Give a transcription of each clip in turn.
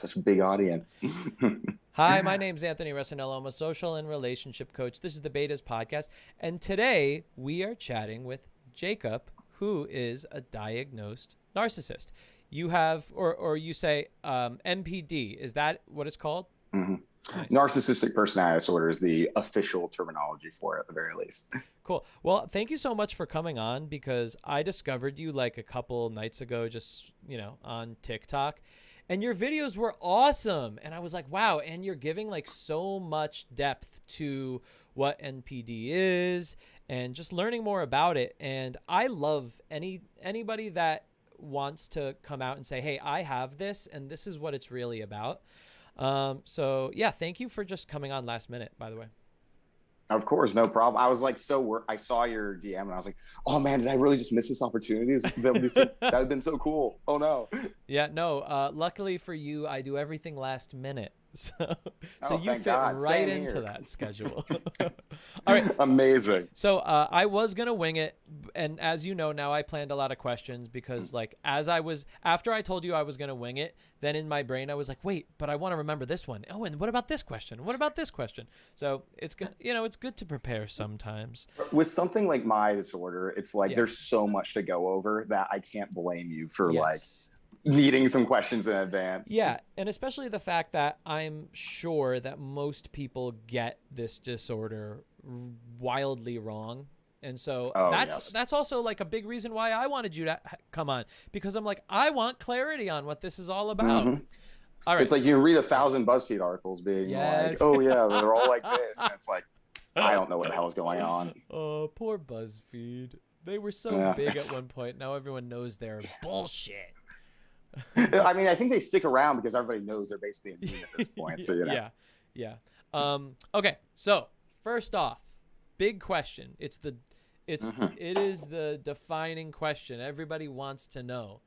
such a big audience. Hi, my name's Anthony Recenello. I'm a social and relationship coach. This is the Betas podcast. And today we are chatting with Jacob, who is a diagnosed narcissist. You have, or you say NPD. Is that what it's called? Mm-hmm. Nice. Narcissistic personality disorder is the official terminology for it, at the very least. Cool. Well, thank you so much for coming on, because I discovered you like a couple nights ago, just, on TikTok. And your videos were awesome. And I was like, wow. And you're giving like so much depth to what NPD is and just learning more about it. And I love anybody that wants to come out and say, hey, I have this and this is what it's really about. So yeah, thank you for just coming on last minute, by the way. Of course, no problem. I was like, I saw your DM and I was like, oh man, did I really just miss this opportunity? That would have been so cool. Oh no. Yeah, no. Luckily for you, I do everything last minute. So you fit God. right into that schedule. All right. Amazing. So I was going to wing it. And as you know, now I planned a lot of questions because after I told you I was going to wing it, then in my brain, I was like, wait, but I want to remember this one. Oh, and what about this question? What about this question? So it's good. It's good to prepare sometimes. With something like my disorder, it's like, there's so much to go over that I can't blame you for needing some questions in advance. Yeah, and especially the fact that I'm sure that most people get this disorder wildly wrong. And so that's also like a big reason why I wanted you to come on, because I'm like, I want clarity on what this is all about. Mm-hmm. All right. It's like you read 1,000 BuzzFeed articles being like, oh yeah, they're all like this. And it's like, I don't know what the hell is going on. Oh, poor BuzzFeed. They were so big at one point. Now everyone knows they're bullshit. I mean, I think they stick around because everybody knows they're basically immune at this point. So, Yeah. Okay. So first off, big question. It is the defining question. Everybody wants to know,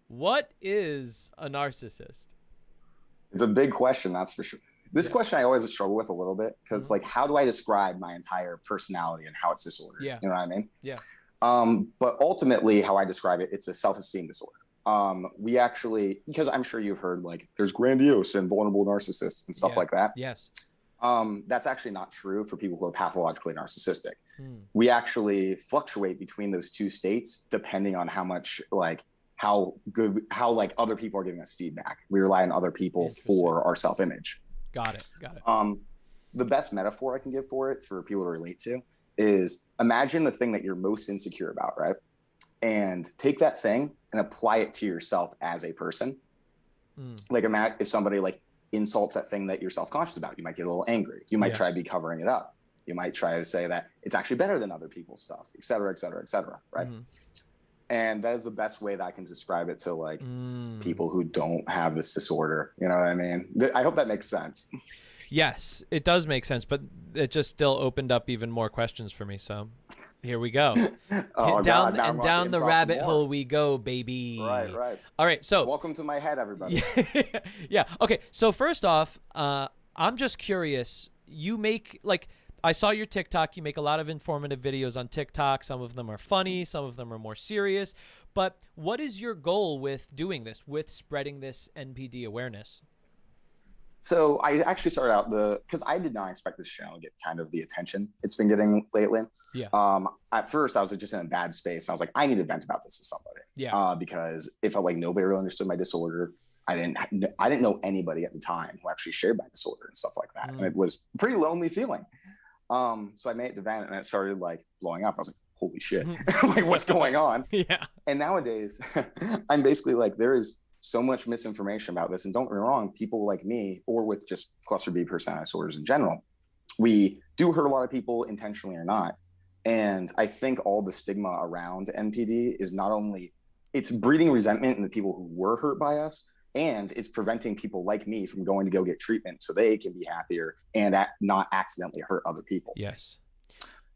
what is a narcissist? It's a big question. That's for sure. This question I always struggle with a little bit because like, how do I describe my entire personality and how it's disordered? Yeah. You know what I mean? Yeah. But ultimately how I describe it, it's a self-esteem disorder. We actually, because I'm sure you've heard like there's grandiose and vulnerable narcissists and stuff like that. Yes. That's actually not true for people who are pathologically narcissistic. We actually fluctuate between those two states depending on how much how other people are giving us feedback. We rely on other people for our self-image. Got it. The best metaphor I can give for it for people to relate to is imagine the thing that you're most insecure about, right? And take that thing and apply it to yourself as a person. Like imagine if somebody insults that thing that you're self-conscious about, you might get a little angry. You might try to be covering it up. You might try to say that it's actually better than other people's stuff, et cetera, et cetera, et cetera. Right. And that is the best way that I can describe it to people who don't have this disorder. You know what I mean? I hope that makes sense. Yes, it does make sense, but it just still opened up even more questions for me. So here we go. Down the rabbit hole we go, baby. Right. All right. So welcome to my head, everybody. Yeah. Okay. So first off, I'm just curious. You make I saw your TikTok. You make a lot of informative videos on TikTok. Some of them are funny. Some of them are more serious. But what is your goal with doing this, with spreading this NPD awareness? So I actually started out because I did not expect this channel to get kind of the attention it's been getting lately. Yeah. At first I was just in a bad space. I was like, I need to vent about this to somebody. Yeah. Because it felt like nobody really understood my disorder. I didn't know anybody at the time who actually shared my disorder and stuff like that. And it was a pretty lonely feeling. So I made it to vent and it started blowing up. I was like, holy shit, what's going on? Yeah. And nowadays I'm basically there is so much misinformation about this. And don't get me wrong, people like me, or with just cluster B personality disorders in general, we do hurt a lot of people intentionally or not. And I think all the stigma around NPD is not only, it's breeding resentment in the people who were hurt by us, and it's preventing people like me from going to go get treatment so they can be happier and not accidentally hurt other people. Yes.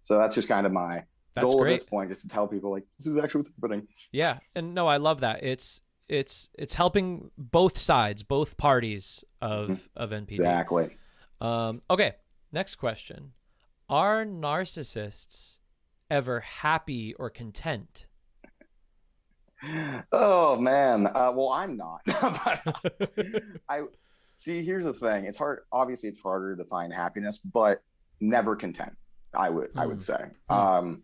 So that's just kind of my goal at this point, just to tell people this is actually what's happening. Yeah. And no, I love that. It's helping both sides, both parties of NPD. Exactly. Okay. Next question. Are narcissists ever happy or content? Oh man. Well, I'm not. But I see. Here's the thing. It's hard. Obviously, it's harder to find happiness, but never content. I would say. Hmm.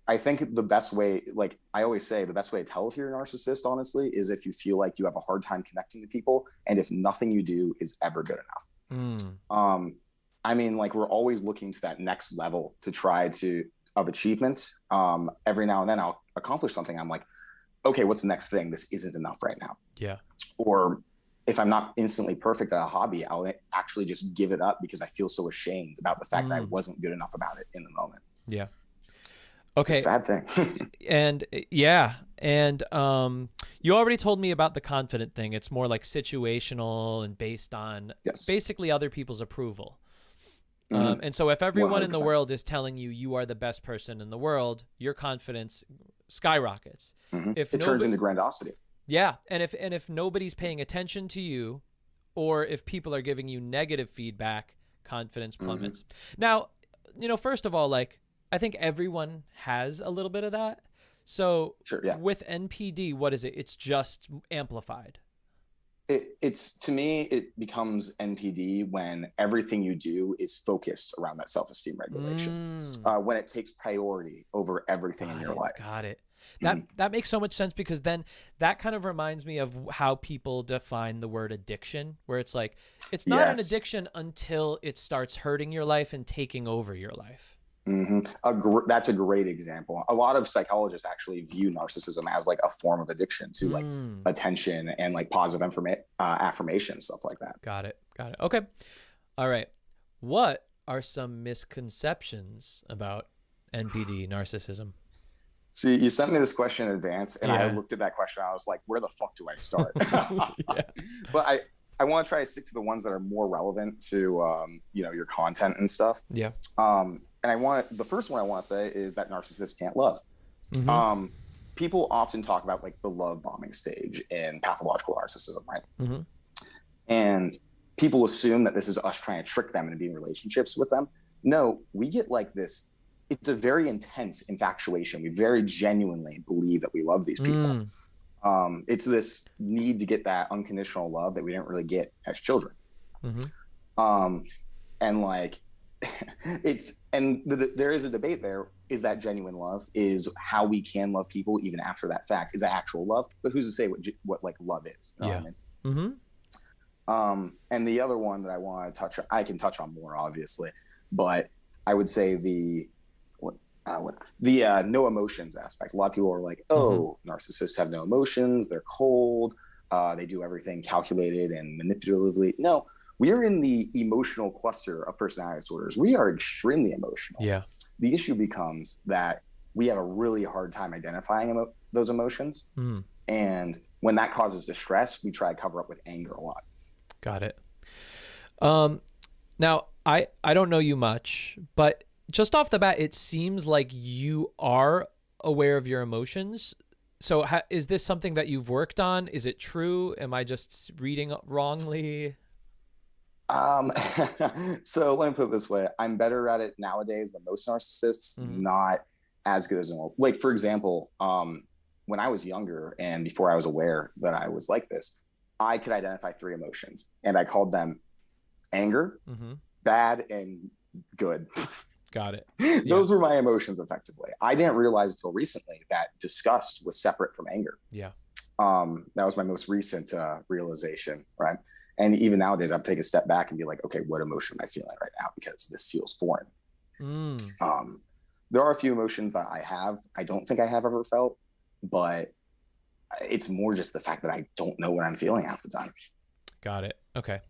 I think the best way, like I always say, the best way to tell if you're a narcissist, honestly, is if you feel like you have a hard time connecting to people, and if nothing you do is ever good enough. Hmm. I mean, like we're always looking to that next level to try to of achievement. Every now and then I'll accomplish something. I'm like, okay, what's the next thing? This isn't enough right now. Yeah. Or if I'm not instantly perfect at a hobby, I'll actually just give it up because I feel so ashamed about the fact that I wasn't good enough about it in the moment. Yeah. It's a Okay. sad thing. And yeah, and you already told me about the confident thing. It's more like situational and based on Yes. basically other people's approval. And so if Mm-hmm. everyone in the 100%. world is telling you you are the best person in the world, your confidence skyrockets. Mm-hmm. If It turns nobody, into grandiosity. yeah, and if nobody's paying attention to you, or if people are giving you negative feedback, confidence Mm-hmm. plummets. Now, first of all, like I think everyone has a little bit of that. So Sure. Yeah. with NPD, what is it? It's just amplified. It's to me, it becomes NPD when everything you do is focused around that self-esteem regulation. When it takes priority over everything in your life. Got it. Mm-hmm. That makes so much sense, because then that kind of reminds me of how people define the word addiction, where it's like it's not an Yes. addiction until it starts hurting your life and taking over your life. Mm-hmm. That's a great example. A lot of psychologists actually view narcissism as like a form of addiction to like attention and like positive affirmation, stuff like that. Got it. Okay. All right. What are some misconceptions about NPD, narcissism? See, you sent me this question in advance, and I Yeah. looked at that question. I was like, where the fuck do I start? Yeah. But I want to try to stick to the ones that are more relevant to your content and stuff. Yeah. And the first one I want to say is that narcissists can't love. Mm-hmm. People often talk about like the love bombing stage in pathological narcissism, right? Mm-hmm. And people assume that this is us trying to trick them into being in relationships with them. No, we get like this. It's a very intense infatuation. We very genuinely believe that we love these people. It's this need to get that unconditional love that we didn't really get as children. Mm-hmm. And like, there is a debate there. Is that genuine love? Is how we can love people even after that fact? Is that actual love? But who's to say what like love is? You know what I mean? Mm-hmm. And the other one that I want to touch on, I can touch on more obviously, but I would say the no emotions aspect. A lot of people are like, oh, narcissists have no emotions. They're cold. They do everything calculated and manipulatively. No, we are in the emotional cluster of personality disorders. We are extremely emotional. Yeah. The issue becomes that we have a really hard time identifying those emotions. And when that causes distress, we try to cover up with anger a lot. Got it. Now, I don't know you much, but just off the bat, it seems like you are aware of your emotions. So is this something that you've worked on? Is it true? Am I just reading wrongly? So let me put it this way. I'm better at it nowadays than most narcissists, not as good as normal. Like, for example, when I was younger and before I was aware that I was like this, I could identify 3 emotions, and I called them anger, bad, and good. Got it. Those were my emotions effectively. I didn't realize until recently that disgust was separate from anger. Yeah. That was my most recent realization, right? And even nowadays, I have to take a step back and be like, okay, what emotion am I feeling right now? Because this feels foreign. There are a few emotions that I don't think I have ever felt, but it's more just the fact that I don't know what I'm feeling half the time. Got it. Okay.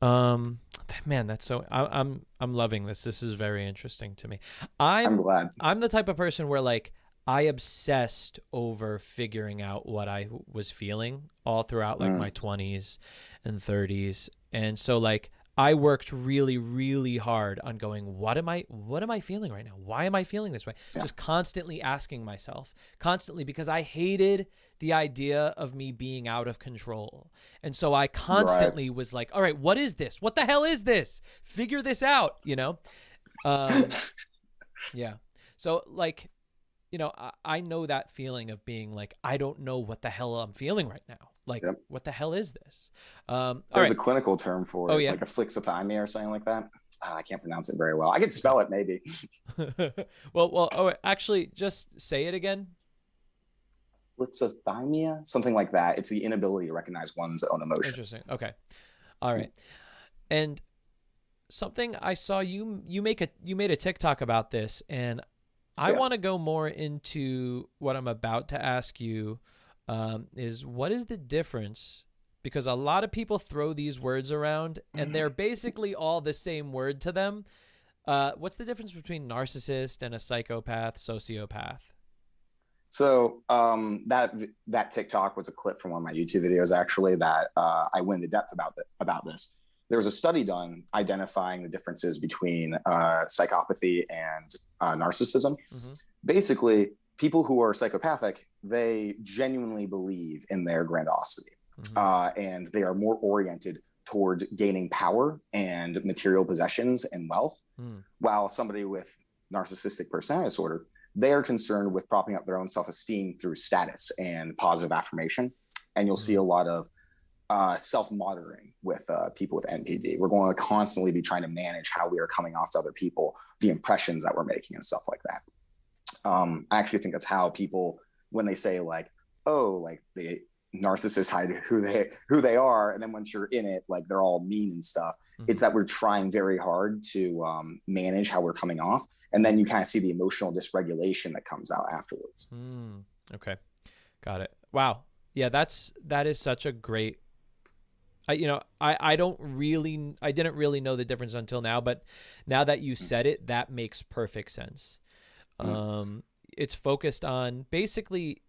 Man, that's so, I'm loving this. This is very interesting to me. I'm glad. I'm the type of person where like I obsessed over figuring out what I was feeling all throughout like my 20s and 30s. And so like I worked really, really hard on going, what am I feeling right now? Why am I feeling this way? Yeah. Just constantly asking myself, because I hated the idea of me being out of control. And so I constantly was like, all right, what is this? What the hell is this? Figure this out, you know? Yeah. So like, you know, I know that feeling of being like, I don't know what the hell I'm feeling right now. Like, Yep. what the hell is this? All There's right. a clinical term for Oh it, yeah. like a flixothymia or something like that. I can't pronounce it very well. I could spell it maybe. well. Oh, actually, just say it again. Flixothymia, something like that. It's the inability to recognize one's own emotions. Interesting. Okay. All right. And something I saw you made a TikTok about this, and I Yes. want to go more into what I'm about to ask you. Is what is the difference? Because a lot of people throw these words around, and they're basically all the same word to them. What's the difference between narcissist and a psychopath, sociopath? So that TikTok was a clip from one of my YouTube videos, actually, that I went into depth about this. There was a study done identifying the differences between psychopathy and narcissism. Mm-hmm. Basically, people who are psychopathic, they genuinely believe in their grandiosity, and they are more oriented towards gaining power and material possessions and wealth, while somebody with narcissistic personality disorder, they are concerned with propping up their own self-esteem through status and positive affirmation. And you'll see a lot of self-monitoring with people with NPD. We're going to constantly be trying to manage how we are coming off to other people, the impressions that we're making and stuff like that. I actually think that's how people, when they say like, oh, like the narcissists hide who they are, and then once you're in it, like they're all mean and stuff. It's that we're trying very hard to manage how we're coming off, and then you kind of see the emotional dysregulation that comes out afterwards. Okay, got it. Wow, yeah, that is such a great. I didn't really know the difference until now, but now that you said it, that makes perfect sense. It's focused on basically,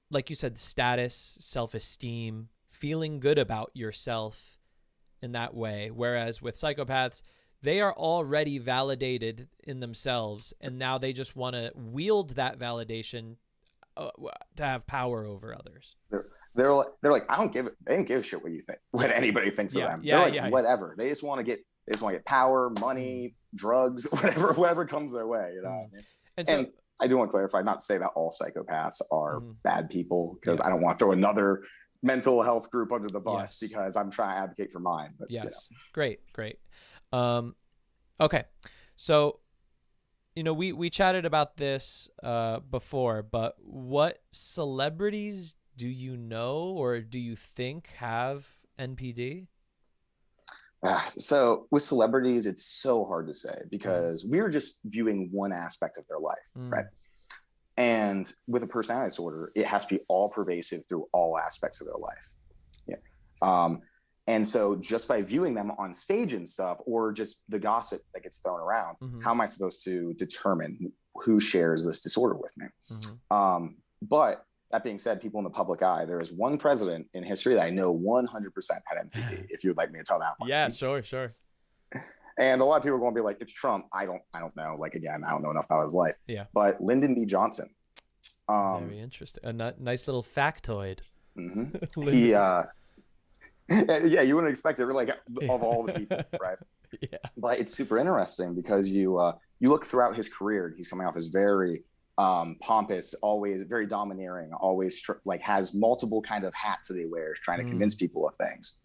like you said, status, self-esteem, feeling good about yourself in that way. Whereas with psychopaths, they are already validated in themselves, and now they just want to wield that validation to have power over others. They're like, they don't give a shit what you think, what anybody thinks of them. They're like, whatever. They just want to get power, money, drugs, whatever comes their way, you know. And I do want to clarify, not to say that all psychopaths are bad people, because I don't want to throw another mental health group under the bus, because I'm trying to advocate for mine. But great. Okay, so we chatted about this before, but what celebrities do you know or do you think have NPD? So with celebrities, it's so hard to say, because we're just viewing one aspect of their life, right? And with a personality disorder, it has to be all pervasive through all aspects of their life. And so just by viewing them on stage and stuff, or just the gossip that gets thrown around, how am I supposed to determine who shares this disorder with me? But that being said, people in the public eye, there is one president in history that I know 100% had NPD, if you would like me to tell that one. Yeah, sure. And a lot of people are going to be like, it's Trump. I don't know. Like, again, I don't know enough about his life. Yeah. But Lyndon B. Johnson. Very interesting. A nice little factoid. He, yeah, you wouldn't expect it, like, of all the people, right? Yeah. But it's super interesting, because you look throughout his career, he's coming off as very pompous, always very domineering, always like has multiple kind of hats that he wears, trying to convince people of things.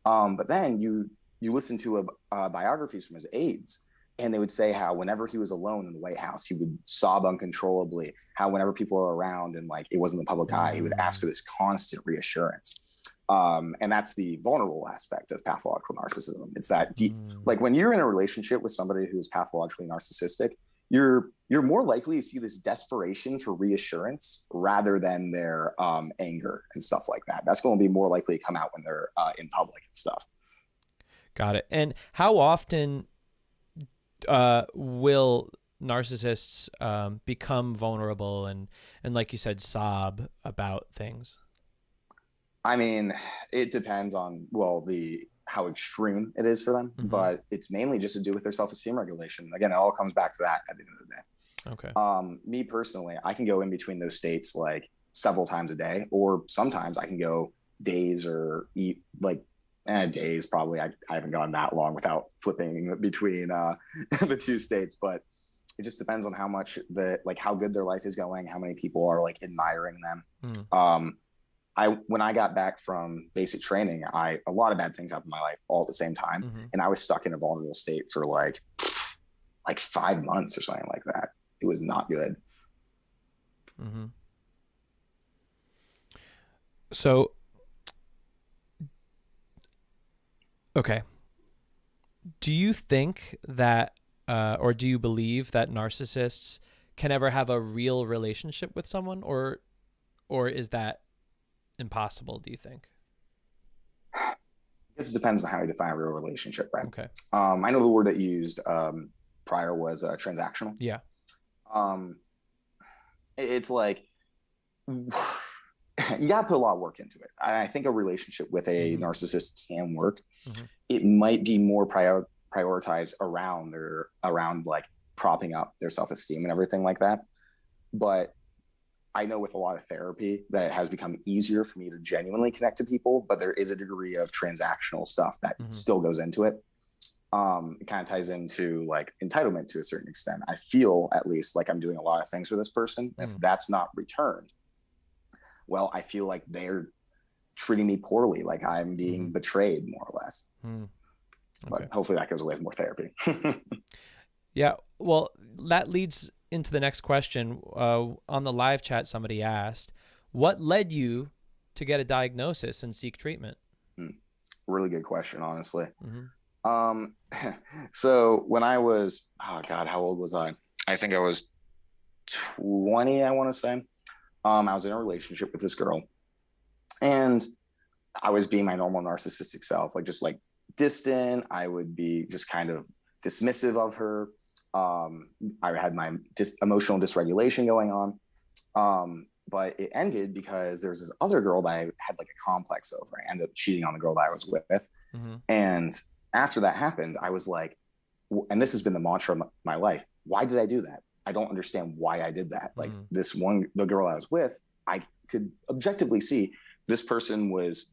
But then you listen to biographies from his aides, and they would say how whenever he was alone in the White House, he would sob uncontrollably. How whenever people were around and like it wasn't the public eye, he would ask for this constant reassurance. And that's the vulnerable aspect of pathological narcissism. It's that deep, like when you're in a relationship with somebody who's pathologically narcissistic, you're more likely to see this desperation for reassurance rather than their anger and stuff like that. That's going to be more likely to come out when they're in public and stuff. Got it. And how often will narcissists become vulnerable and like you said, sob about things? I mean, it depends on, how extreme it is for them, but it's mainly just to do with their self-esteem regulation. Again, it all comes back to that at the end of the day. Okay. Me personally, I can go in between those states like several times a day, or sometimes I can go days or eat like days. Probably I haven't gone that long without flipping between the two states, but It just depends on how much how good their life is going, how many people are like admiring them. When I got back from basic training, a lot of bad things happened in my life all at the same time. And I was stuck in a vulnerable state for like 5 months or something like that. It was not good. So, okay. Do you think that, or do you believe that narcissists can ever have a real relationship with someone, or is that impossible, do you think? I guess it depends on how you define a real relationship, right? Okay. I know the word that you used prior was transactional. Yeah. It's like, you got to put a lot of work into it. I think a relationship with a narcissist can work. It might be more prioritized around like propping up their self-esteem and everything like that. But I know with a lot of therapy that it has become easier for me to genuinely connect to people, but there is a degree of transactional stuff that still goes into it. It kind of ties into like entitlement to a certain extent. I feel at least like I'm doing a lot of things for this person. If that's not returned, well, I feel like they're treating me poorly, like I'm being betrayed, more or less. Okay. But hopefully that goes away with more therapy. Yeah. Well, that leads into the next question. On the live chat, somebody asked, what led you to get a diagnosis and seek treatment? Really good question, honestly. So when I was, oh God, how old was I? I think I was 20, I want to say. I was in a relationship with this girl, and I was being my normal narcissistic self, like just like distant. I would be just kind of dismissive of her. I had my emotional dysregulation going on. But it ended because there was this other girl that I had like a complex over. I ended up cheating on the girl that I was with. And after that happened, I was like, and this has been the mantra of my life. Why did I do that? I don't understand why I did that. Like the girl I was with, I could objectively see this person was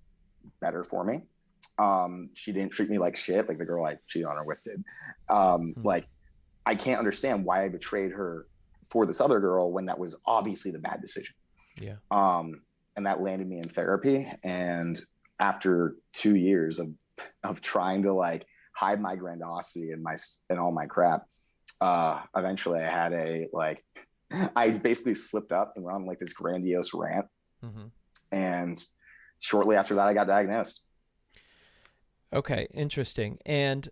better for me. She didn't treat me like shit, like the girl I cheated on her with did. Like, I can't understand why I betrayed her for this other girl when that was obviously the bad decision. Yeah. And that landed me in therapy. And after 2 years of trying to like hide my grandiosity and all my crap, eventually I had I basically slipped up and went on like this grandiose rant. And shortly after that, I got diagnosed. Okay. Interesting. And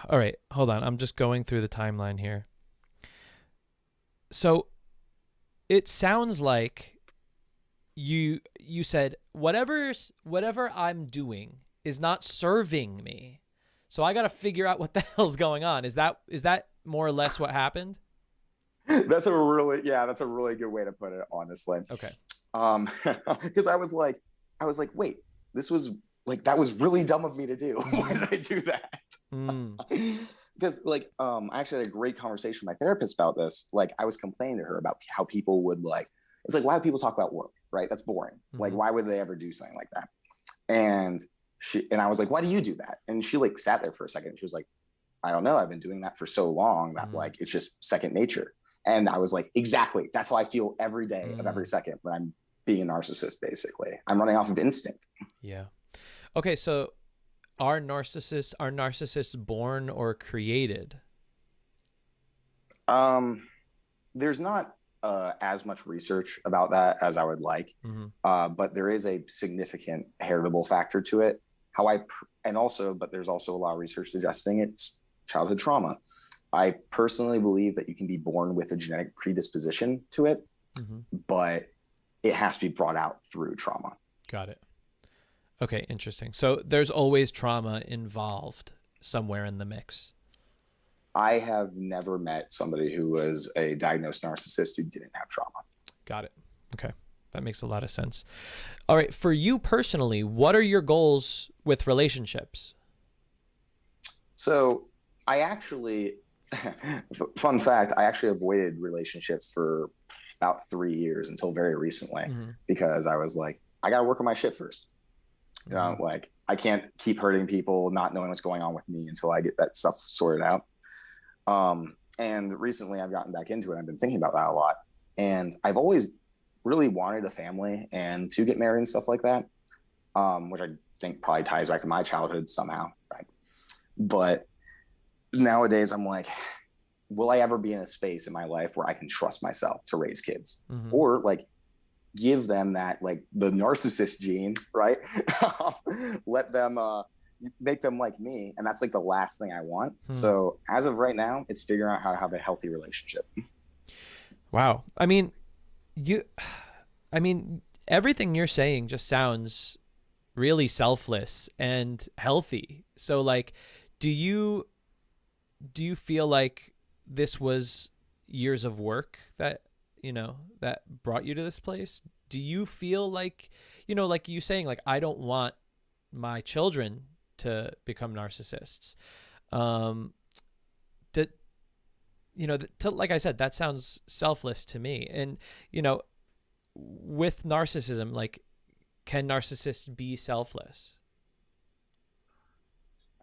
all right, hold on. I'm just going through the timeline here. So it sounds like you said whatever I'm doing is not serving me. So I got to figure out what the hell's going on. Is that more or less what happened? That's a really good way to put it, honestly. Okay. Because I was like, wait, this was like, that was really dumb of me to do. Why did I do that? Because like, I actually had a great conversation with my therapist about this. Like, I was complaining to her about how people would like, it's like, why do people talk about work? Right? That's boring. Like, why would they ever do something like that? And I was like, why do you do that? And she like sat there for a second. And she was like, I don't know. I've been doing that for so long that like, it's just second nature. And I was like, exactly. That's how I feel every day of every second when I'm being a narcissist, basically. I'm running off of instinct. Yeah. Okay. So are narcissists born or created? There's not as much research about that as I would like, but there is a significant heritable factor to it. But there's also a lot of research suggesting it's childhood trauma. I personally believe that you can be born with a genetic predisposition to it, but it has to be brought out through trauma. Got it. Okay, interesting. So there's always trauma involved somewhere in the mix. I have never met somebody who was a diagnosed narcissist who didn't have trauma. Got it. Okay. That makes a lot of sense. All right. For you personally, what are your goals with relationships? So I actually, fun fact, I actually avoided relationships for about 3 years until very recently, because I was like, I got to work on my shit first. You know, like I can't keep hurting people, not knowing what's going on with me until I get that stuff sorted out. And recently I've gotten back into it. I've been thinking about that a lot. And I've always really wanted a family and to get married and stuff like that, which I think probably ties back to my childhood somehow, right? But nowadays I'm like, will I ever be in a space in my life where I can trust myself to raise kids, or like give them that, like the narcissist gene, right? Let them make them like me. And that's like the last thing I want. So as of right now, it's figuring out how to have a healthy relationship. Wow. I mean, everything you're saying just sounds really selfless and healthy. So like, do you feel like this was years of work that, that brought you to this place? Do you feel like, like you saying, like, I don't want my children to become narcissists. Like I said, that sounds selfless to me. And, with narcissism, like, can narcissists be selfless?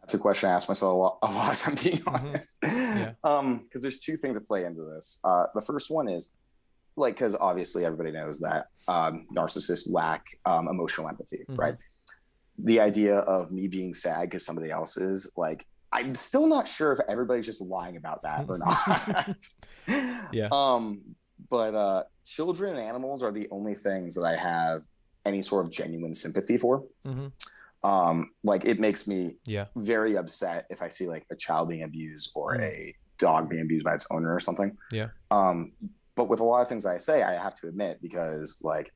That's a question I ask myself a lot if I'm being honest. Yeah. Because there's two things that play into this. The first one is, like, because obviously everybody knows that narcissists lack emotional empathy, right? The idea of me being sad because somebody else is, like, I'm still not sure if everybody's just lying about that or not. Yeah. But children and animals are the only things that I have any sort of genuine sympathy for. Like, it makes me very upset if I see like a child being abused or a dog being abused by its owner or something. Yeah. But with a lot of things that I say, I have to admit, because, like,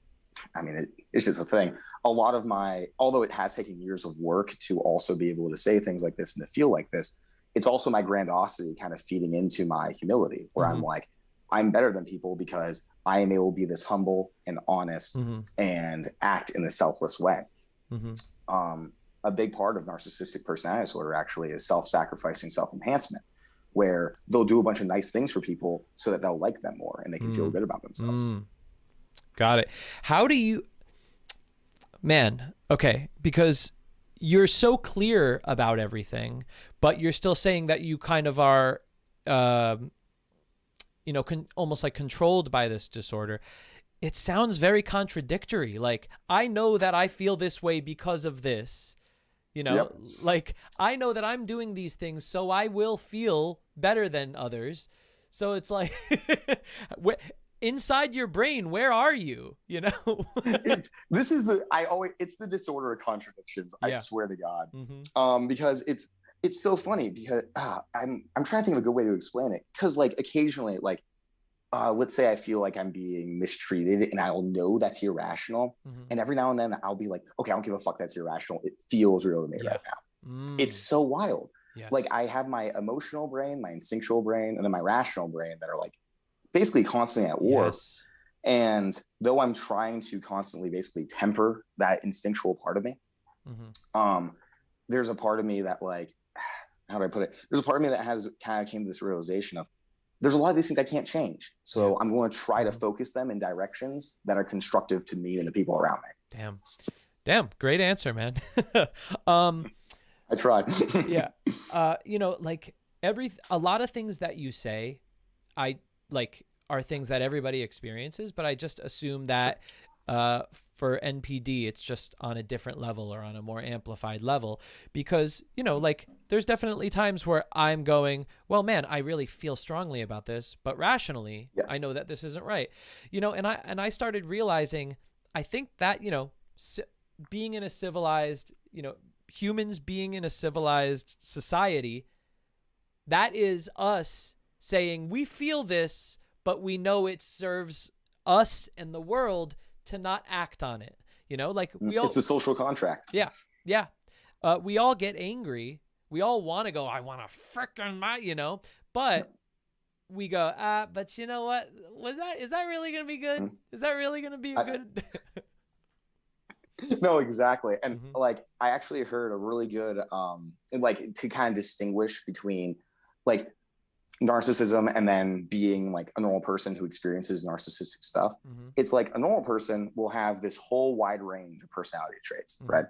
I mean, it's just a thing. A lot of although it has taken years of work to also be able to say things like this and to feel like this, it's also my grandiosity kind of feeding into my humility, where I'm like, I'm better than people because I am able to be this humble and honest and act in this selfless way. A big part of narcissistic personality disorder actually is self-sacrificing self-enhancement, where they'll do a bunch of nice things for people so that they'll like them more and they can feel good about themselves. Got it. How do you, man, okay, because you're so clear about everything, but you're still saying that you kind of are, almost like controlled by this disorder. It sounds very contradictory. Like, I know that I feel this way because of this, like, I know that I'm doing these things, so I will feel better than others. So it's like, inside your brain, where are you? It's the disorder of contradictions. I swear to God. Because it's so funny, because I'm trying to think of a good way to explain it. Because, like, occasionally, like, let's say I feel like I'm being mistreated and I'll know that's irrational. And every now and then I'll be like, okay, I don't give a fuck, that's irrational. It feels real to me right now. It's so wild. Yes. Like, I have my emotional brain, my instinctual brain, and then my rational brain that are, like, basically constantly at war. Yes. And though I'm trying to constantly basically temper that instinctual part of me, there's a part of me that, like, how do I put it? There's a part of me that has kind of came to this realization of, there's a lot of these things I can't change. So I'm going to try to focus them in directions that are constructive to me and the people around me. Damn. Great answer, man. I tried. Yeah. Like, a lot of things that you say, are things that everybody experiences, but I just assume that for NPD, it's just on a different level or on a more amplified level, because, like, there's definitely times where I'm going, well, man, I really feel strongly about this, but rationally, I know that this isn't right, and I started realizing, I think that, being in a civilized, humans being in a civilized society, that is us saying we feel this, but we know it serves us and the world to not act on it. Like, it's a social contract. Yeah. Yeah. We all get angry. We all want to go, I want to frickin' but we go, but you know what? Is that really going to be good? Is that really going to be good? No, exactly. And like, I actually heard a really good, like, to kind of distinguish between, like, narcissism and then being, like, a normal person who experiences narcissistic stuff. It's like, a normal person will have this whole wide range of personality traits, right?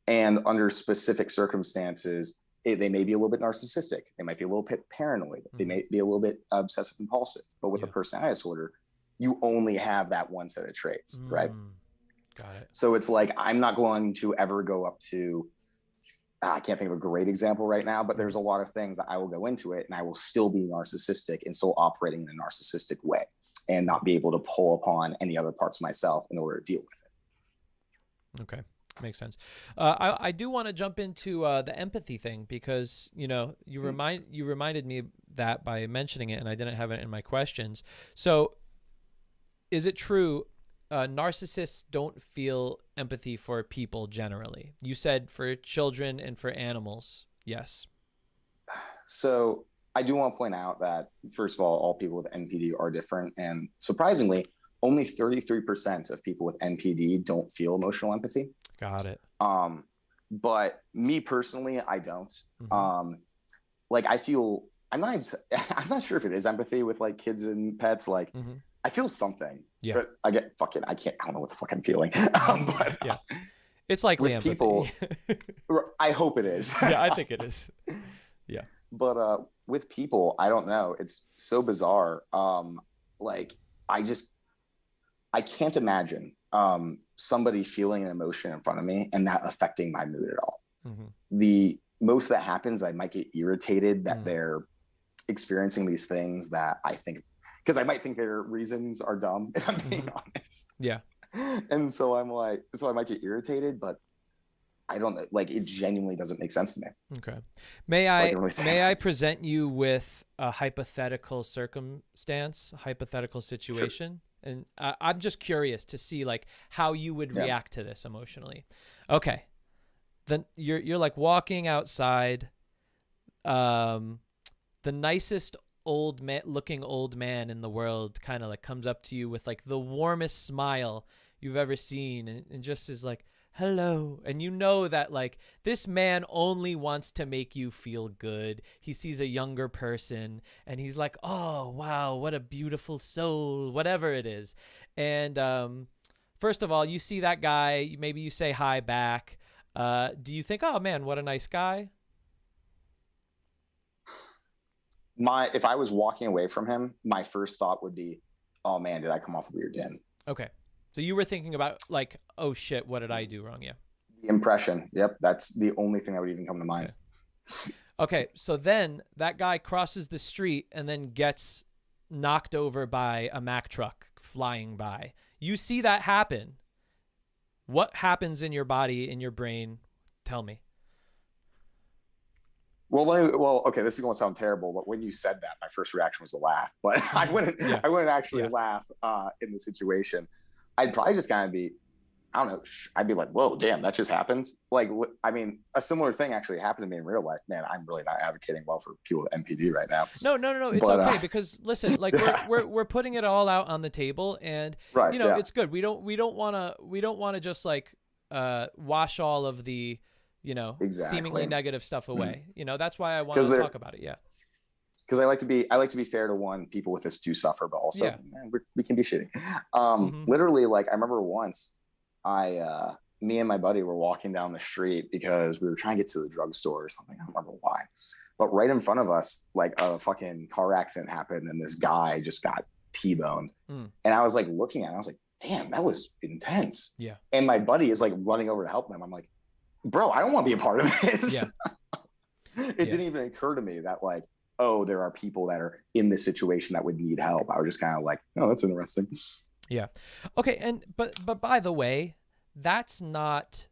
And under specific circumstances, they may be a little bit narcissistic. They might be a little bit paranoid. They may be a little bit obsessive compulsive. But with a personality disorder, you only have that one set of traits, right? Got it. So it's like, I'm not going to ever go up to, I can't think of a great example right now, but there's a lot of things that I will go into it and I will still be narcissistic and still operating in a narcissistic way and not be able to pull upon any other parts of myself in order to deal with it. Okay. Makes sense. I do want to jump into the empathy thing because, you know, you reminded me that by mentioning it and I didn't have it in my questions. So is it true narcissists don't feel empathy for people generally? You said for children and for animals. Yes. So I do want to point out that, first of all people with NPD are different. And surprisingly, only 33% of people with NPD don't feel emotional empathy. Got it. But me personally, I don't. Like I feel, I'm not sure if it is empathy with like kids and pets. Like I feel something. Yeah. But I don't know what the fuck I'm feeling. But yeah. It's likely with empathy. people, I hope it is. Yeah, I think it is. Yeah. But with people, I don't know. It's so bizarre. Like I can't imagine somebody feeling an emotion in front of me and that affecting my mood at all. The most that happens, I might get irritated that they're experiencing these things that I think, because I might think their reasons are dumb, if I'm being honest. Yeah. And so I might get irritated, but I don't, like, it genuinely doesn't make sense to me. Okay. May I present you with a hypothetical circumstance, hypothetical situation? Sure. And I'm just curious to see like how you would react to this emotionally. Okay. Then you're like walking outside. The nicest looking old man in the world kind of like comes up to you with like the warmest smile you've ever seen and just is like, hello. And you know that like this man only wants to make you feel good. He sees a younger person and he's like, oh, wow, what a beautiful soul, whatever it is. And first of all, you see that guy, maybe you say hi back. Do you think, oh man, what a nice guy? If I was walking away from him, my first thought would be, oh man, did I come off weird in? Okay. So you were thinking about like, oh shit, what did I do wrong? Yeah. The impression. Yep. That's the only thing that would even come to mind. Okay. So then that guy crosses the street and then gets knocked over by a Mack truck flying by. You see that happen. What happens in your body, in your brain? Tell me. Well, okay, this is going to sound terrible, but when you said that, my first reaction was to laugh. But I wouldn't actually laugh in the situation. I'd probably just kind of be, I don't know, I'd be like, whoa, damn, that just happened. Like, I mean, a similar thing actually happened to me in real life. Man, I'm really not advocating well for people with NPD right now. No. It's okay because listen, like we're putting it all out on the table, and you know it's good. We don't want to just like wash all of the seemingly negative stuff away. You know, that's why I want to talk about it. Yeah. Because I like to be fair to people with this do suffer, but also we can be shitty. Literally, like I remember once me and my buddy were walking down the street because we were trying to get to the drugstore or something. I don't remember why, but right in front of us, like a fucking car accident happened and this guy just got T-boned. And I was like looking at it, I was like, damn, that was intense. Yeah. And my buddy is like running over to help him. I'm like, bro, I don't want to be a part of this. Yeah. It didn't even occur to me that like, oh, there are people that are in this situation that would need help. I was just kind of like, oh, that's interesting. Yeah. Okay. And, but by the way, that's not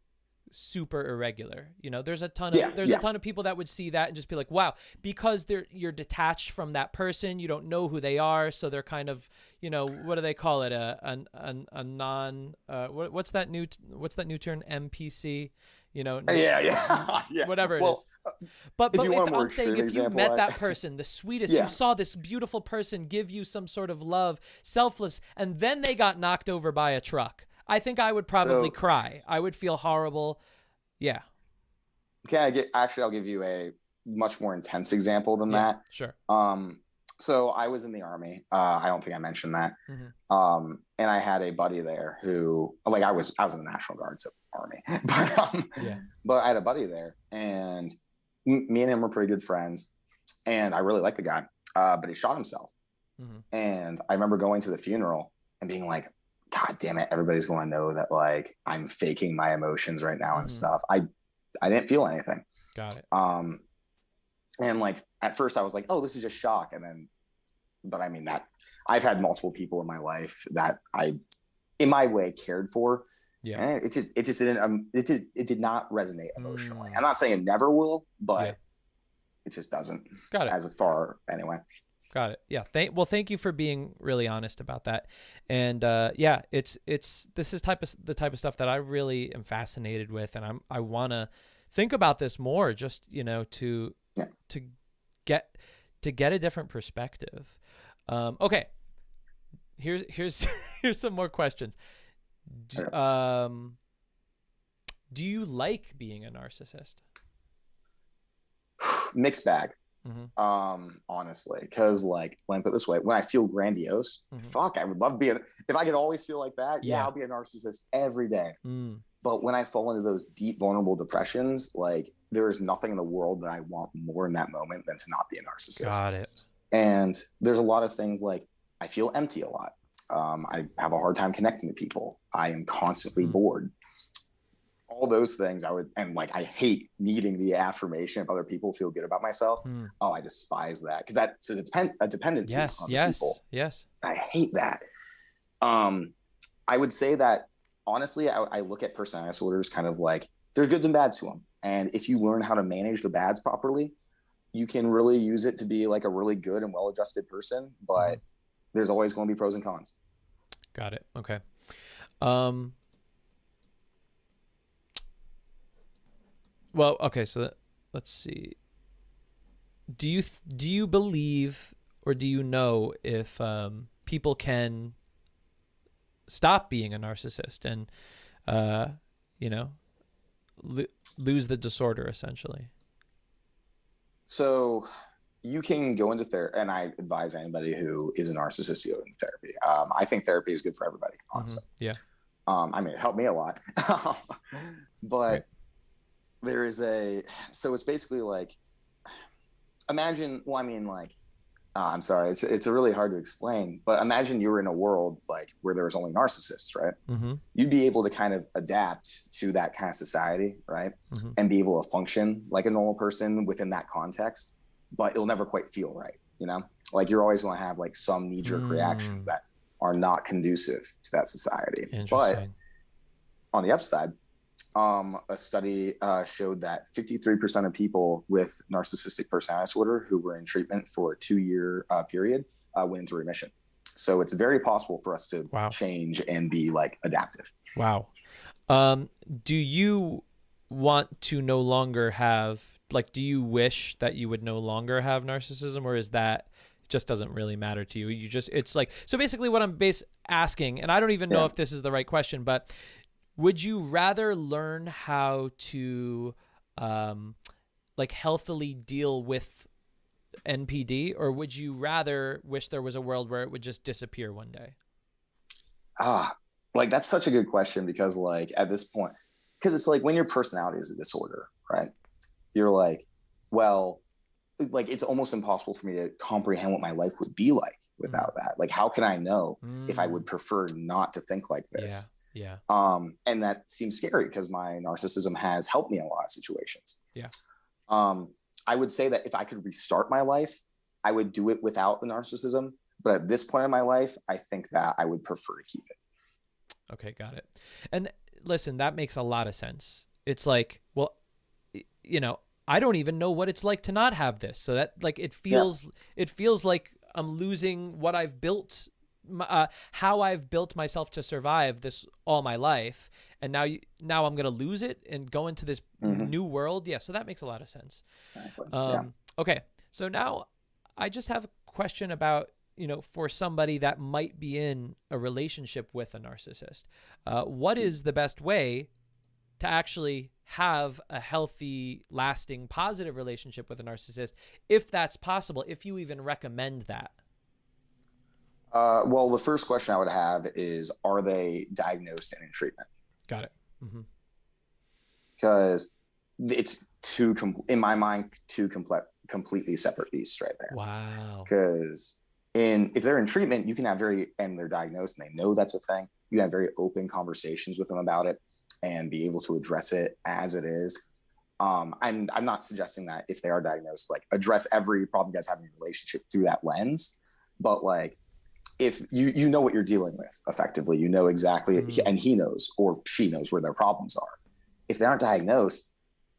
super irregular. You know, there's a ton of people that would see that and just be like, wow, because you're detached from that person. You don't know who they are. So they're kind of, you know, what do they call it? A non, what's that new term? NPC? You know, whatever it is. But if I'm saying if you met that person, the sweetest, you saw this beautiful person give you some sort of love, selfless, and then they got knocked over by a truck, I think I would probably cry. I would feel horrible. Yeah. Okay, I'll give you a much more intense example than that. Sure. So I was in the Army. I don't think I mentioned that. And I had a buddy there who, like, I was in the National Guard, so Army. But I had a buddy there, and me and him were pretty good friends, and I really liked the guy, but he shot himself. And I remember going to the funeral and being like, God damn it, everybody's going to know that like I'm faking my emotions right now and stuff. I didn't feel anything. Got it. And like at first I was like, oh, this is just shock. And then, but I mean that I've had multiple people in my life that I, in my way, cared for. Yeah. And it just didn't, it did not resonate emotionally. I'm not saying it never will, but it just doesn't. Got it. As far anyway. Got it. Yeah. Thank you for being really honest about that. And yeah, this is the type of stuff that I really am fascinated with, and I want to think about this more, just to get a different perspective. Okay. Here's some more questions. Do you like being a narcissist? Mixed bag. Honestly, because like, let me put it this way, when I feel grandiose, fuck, I would love being, if I could always feel like that, I'll be a narcissist every day. But when I fall into those deep, vulnerable depressions, like there is nothing in the world that I want more in that moment than to not be a narcissist. Got it. And there's a lot of things like I feel empty a lot. I have a hard time connecting to people. I am constantly bored. All those things and I hate needing the affirmation if other people feel good about myself. Oh, I despise that, because that's a dependency on people. Yes. I hate that. I would say that honestly, I look at personality disorders kind of like there's goods and bads to them. And if you learn how to manage the bads properly, you can really use it to be like a really good and well-adjusted person, but there's always going to be pros and cons. Got it. Okay. Well, okay, so let's see. Do you believe, or do you know if people can stop being a narcissist and lose the disorder essentially? So you can go into therapy, and I advise anybody who is a narcissist to go into therapy. I think therapy is good for everybody, honestly. Yeah. I mean, it helped me a lot, but there is so it's basically like, imagine, I'm sorry, it's really hard to explain, but imagine you were in a world like where there was only narcissists, right? You'd be able to kind of adapt to that kind of society, right? And be able to function like a normal person within that context, but it'll never quite feel right, like you're always going to have like some knee-jerk reactions that are not conducive to that society. But on the upside, a study showed that 53% of people with narcissistic personality disorder who were in treatment for a 2-year period went into remission. So it's very possible for us to change and be like adaptive. Wow. Do you want to no longer have, like, do you wish that you would no longer have narcissism, or is that just doesn't really matter to you? It's like, so basically what I'm asking, and I don't even know if this is the right question, but would you rather learn how to like healthily deal with NPD, or would you rather wish there was a world where it would just disappear one day? Like that's such a good question, because like at this point, because it's like when your personality is a disorder, right? You're like, well, like it's almost impossible for me to comprehend what my life would be like without that. Like, how can I know if I would prefer not to think like this? Yeah. And that seems scary because my narcissism has helped me in a lot of situations. Yeah. I would say that if I could restart my life, I would do it without the narcissism. But at this point in my life, I think that I would prefer to keep it. Okay, got it. And listen, that makes a lot of sense. It's like, well, I don't even know what it's like to not have this. So that like, it feels like I'm losing what I've built, how I've built myself to survive this all my life. And now I'm going to lose it and go into this new world. Yeah. So that makes a lot of sense. Okay. So now I just have a question about, for somebody that might be in a relationship with a narcissist, what is the best way to actually have a healthy, lasting, positive relationship with a narcissist, if that's possible, if you even recommend that? Well, the first question I would have is, are they diagnosed and in treatment? Got it. Because it's in my mind, completely separate beasts right there. Wow. Because if they're in treatment, you can have and they're diagnosed and they know that's a thing. You have very open conversations with them about it and be able to address it as it is. I'm not suggesting that if they are diagnosed, like address every problem you guys have in your relationship through that lens, but like if you know what you're dealing with effectively, you know exactly, and he knows or she knows where their problems are. If they aren't diagnosed,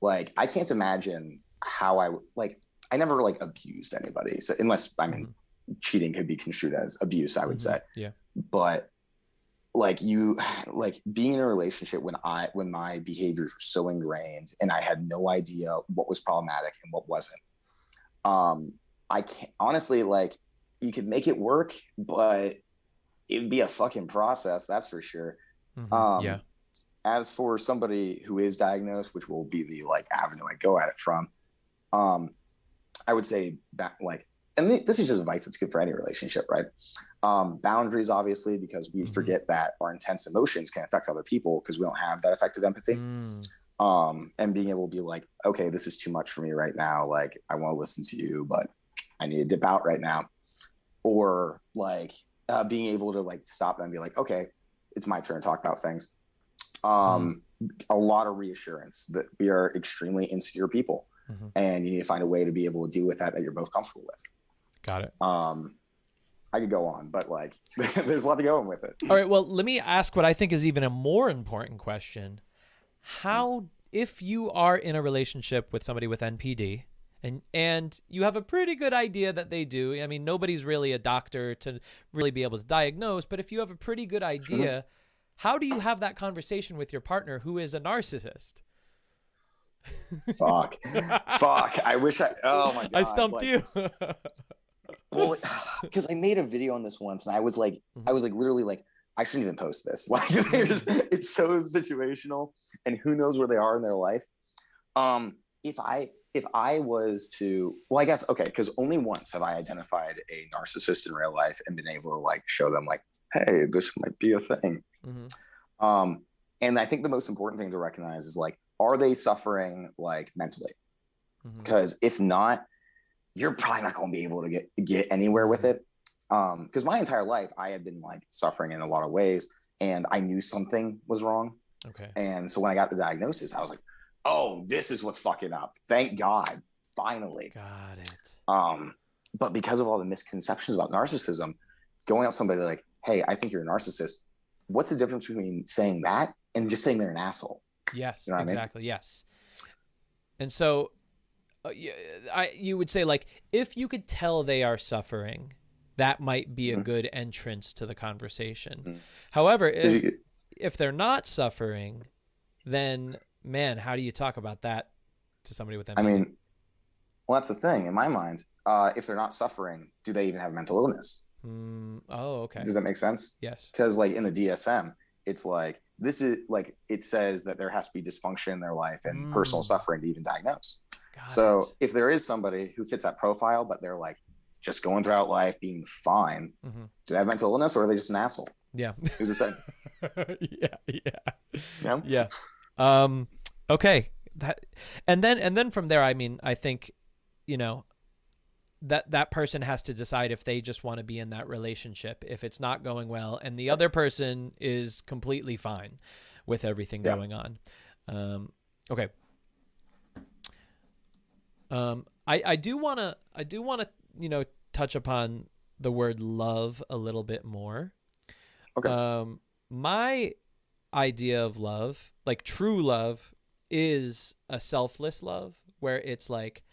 like I can't imagine how I never like abused anybody. So unless, I mean, cheating could be construed as abuse, I would say. Yeah. But like being in a relationship when my behaviors were so ingrained and I had no idea what was problematic and what wasn't. I can't honestly, like, you could make it work, but it'd be a fucking process. That's for sure. Yeah. As for somebody who is diagnosed, which will be the like avenue I go at it from, I would say that like, and this is just advice that's good for any relationship, right? Boundaries, obviously, because we forget that our intense emotions can affect other people because we don't have that effective empathy. And being able to be like, okay, this is too much for me right now. Like, I want to listen to you, but I need to dip out right now. Or like being able to like stop and be like, okay, it's my turn to talk about things. A lot of reassurance that we are extremely insecure people, and you need to find a way to be able to deal with that you're both comfortable with. Got it. I could go on, but like there's a lot to go on with it. All right, well, let me ask what I think is even a more important question. How, if you are in a relationship with somebody with NPD and you have a pretty good idea that they do, I mean, nobody's really a doctor to really be able to diagnose, but if you have a pretty good idea, how do you have that conversation with your partner who is a narcissist? Fuck. I wish oh my God. I stumped you. Well, because I made a video on this once and I was like literally like, I shouldn't even post this. Like, it's so situational and who knows where they are in their life. If I was to, well, I guess, okay, because only once have I identified a narcissist in real life and been able to like show them like, hey, this might be a thing. And I think the most important thing to recognize is like, are they suffering like mentally? Because if not, you're probably not going to be able to get anywhere with it. Because my entire life I had been like suffering in a lot of ways and I knew something was wrong. Okay. And so when I got the diagnosis, I was like, oh, this is what's fucking up. Thank God. Finally. Got it. But because of all the misconceptions about narcissism, going up to somebody like, hey, I think you're a narcissist. What's the difference between saying that and just saying they're an asshole? Yes, you know exactly. I mean? Yes. And so you would say like, if you could tell they are suffering, that might be a good entrance to the conversation. However, if they're not suffering, then man, how do you talk about that to somebody with empathy? I mean, well, that's the thing in my mind. If they're not suffering, do they even have mental illness? Oh, okay. Does that make sense? Yes. Because like in the DSM, it's like, this is like, it says that there has to be dysfunction in their life and personal suffering to even diagnose. So if there is somebody who fits that profile, but they're like just going throughout life being fine, do they have mental illness or are they just an asshole? Yeah. Who's to say? Yeah. Okay. And then from there, I mean, I think, you know, that person has to decide if they just want to be in that relationship, if it's not going well, and the other person is completely fine with everything going on. Okay. I do want to, you know, touch upon the word love a little bit more. Okay. My idea of love, like true love, is a selfless love where it's like,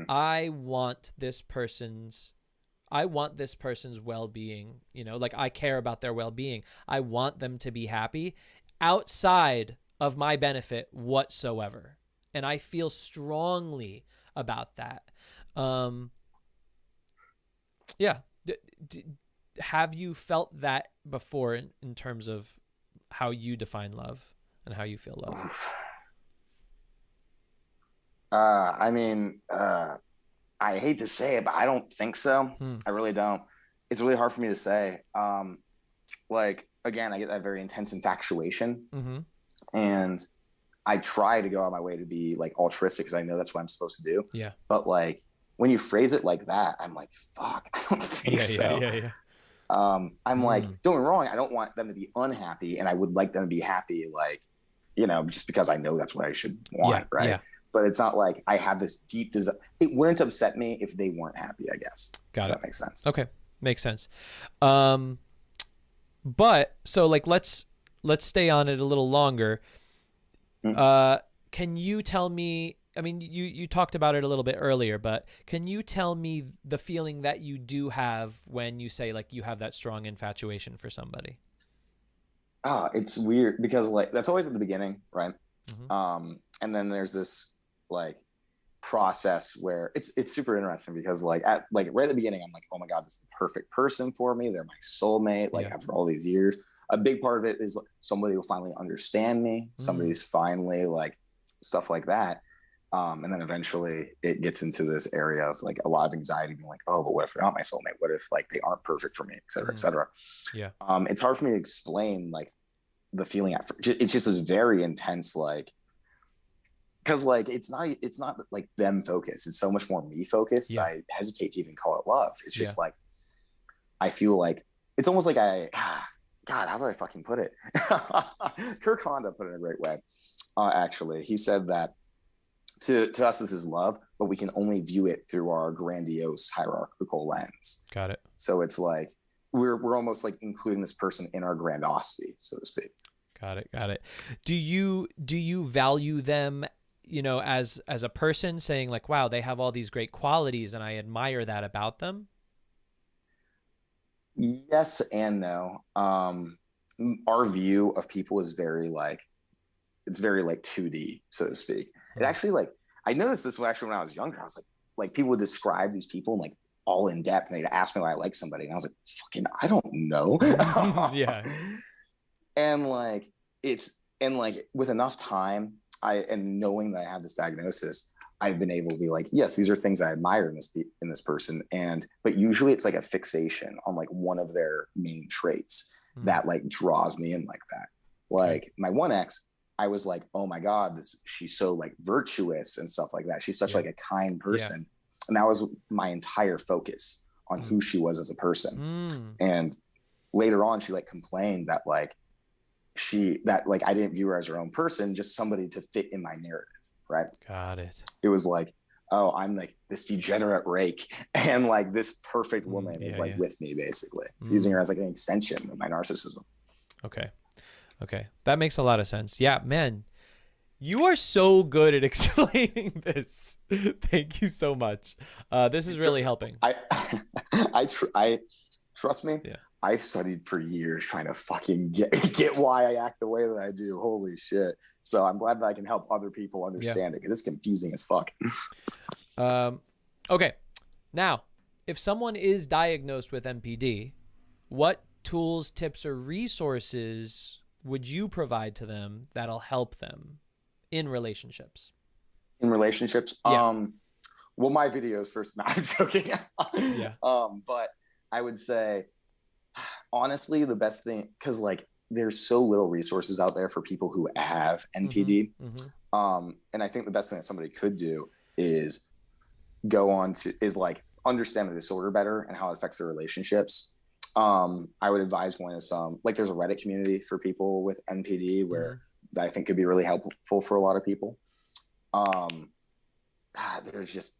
I want this person's well-being, you know, like I care about their well-being. I want them to be happy outside of my benefit whatsoever. And I feel strongly about that. Yeah. Have you felt that before in terms of how you define love and how you feel love? I mean, I hate to say it, but I don't think so. I really don't. It's really hard for me to say. Like, again, I get that very intense infatuation. And I try to go out of my way to be like altruistic because I know that's what I'm supposed to do. Yeah. But like when you phrase it like that, I'm like, fuck, I don't think so. Yeah. I'm like, don't get me wrong, I don't want them to be unhappy, and I would like them to be happy, like, you know, just because I know that's what I should want, right? Yeah. But it's not like I have this deep desire. It wouldn't upset me if they weren't happy, I guess. Got it. That makes sense. Okay, makes sense. But so like let's stay on it a little longer. Can you tell me, I mean, you talked about it a little bit earlier, but can you tell me the feeling that you do have when you say like you have that strong infatuation for somebody? It's weird because like that's always at the beginning, right? And then there's this like process where it's super interesting because like at like right at the beginning, I'm like, oh my God, this is the perfect person for me. They're my soulmate. Like after all these years, a big part of it is like somebody will finally understand me. Somebody's finally like stuff like that. And then eventually it gets into this area of like a lot of anxiety being like, oh, but what if they're not my soulmate? What if like they aren't perfect for me, et cetera, et cetera. Yeah. It's hard for me to explain like the feeling it's just this very intense, like, because like it's not like them focused. It's so much more me focused. Yeah. I hesitate to even call it love. It's just like, I feel like it's almost like God, how do I fucking put it? Kirk Honda put it in a great way. Actually, he said that to us, this is love, but we can only view it through our grandiose hierarchical lens. Got it. So it's like, we're almost like including this person in our grandiosity, so to speak. Got it. Do you value them, you know, as a person, saying like, wow, they have all these great qualities and I admire that about them? Yes and no. Our view of people is very like, it's very like 2D, so to speak. It actually like, I noticed this when I was younger. I was like people would describe these people like all in depth, and they'd ask me why I like somebody, and I was like, fucking, I don't know. Yeah. And like with enough time, and knowing that I have this diagnosis, I've been able to be like, yes, these are things I admire in this person, but usually it's like a fixation on like one of their main traits that like draws me in like that. Like my one ex, I was like, oh my God, she's so like virtuous and stuff like that. She's such like a kind person. And that was my entire focus on who she was as a person. And later on, she like complained that like I didn't view her as her own person, just somebody to fit in my narrative. Right. Got it. It was like, oh, I'm like this degenerate rake, and like this perfect woman is like with me, basically using her as like an extension of my narcissism. Okay. That makes a lot of sense. Yeah, man, you are so good at explaining this. Thank you so much. This is really helping. I trust me. Yeah. I studied for years trying to fucking get why I act the way that I do. Holy shit. So I'm glad that I can help other people understand it, because it's confusing as fuck. Okay. Now, if someone is diagnosed with NPD, what tools, tips, or resources would you provide to them that'll help them in relationships? In relationships? Yeah. Well, my videos first. No, I'm joking. Yeah. But I would say, honestly, the best thing, because like there's so little resources out there for people who have NPD. And I think the best thing that somebody could do is like understand the disorder better and how it affects their relationships. I would advise going to there's a Reddit community for people with NPD where that I think could be really helpful for a lot of people. There's just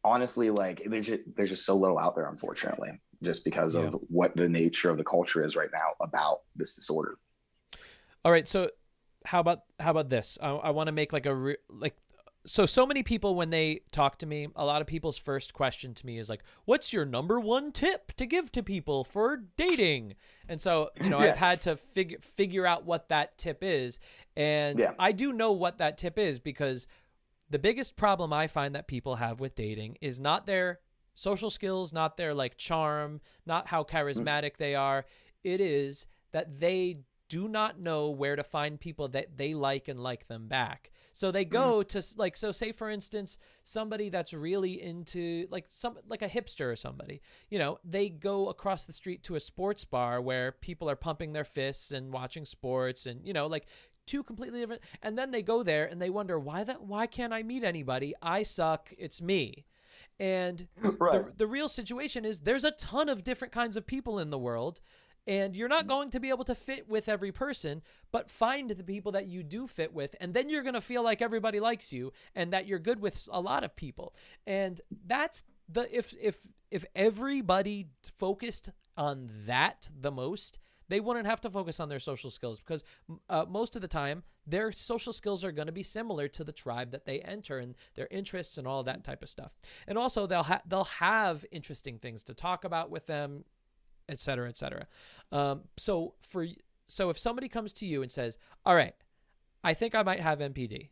honestly, like there's just so little out there, unfortunately, just because of what the nature of the culture is right now about this disorder. All right. So how about this? I want to make like so many people, when they talk to me, a lot of people's first question to me is like, what's your number one tip to give to people for dating? And so, you know, I've had to figure out what that tip is. And I do know what that tip is, because the biggest problem I find that people have with dating is not their social skills, not their like charm, not how charismatic they are. It is that they do not know where to find people that they like and like them back. So they go to like, so say for instance, somebody that's really into like a hipster or somebody, you know, they go across the street to a sports bar where people are pumping their fists and watching sports and, you know, like two completely different, and then they go there and they wonder why can't I meet anybody? I suck. It's me. And Right. the real situation is there's a ton of different kinds of people in the world, and you're not going to be able to fit with every person, but find the people that you do fit with, and then you're going to feel like everybody likes you and that you're good with a lot of people. And that's if everybody focused on that the most, they wouldn't have to focus on their social skills, because most of the time their social skills are going to be similar to the tribe that they enter and their interests and all that type of stuff. And also they'll have interesting things to talk about with them, et cetera, et cetera. So if somebody comes to you and says, all right, I think I might have NPD.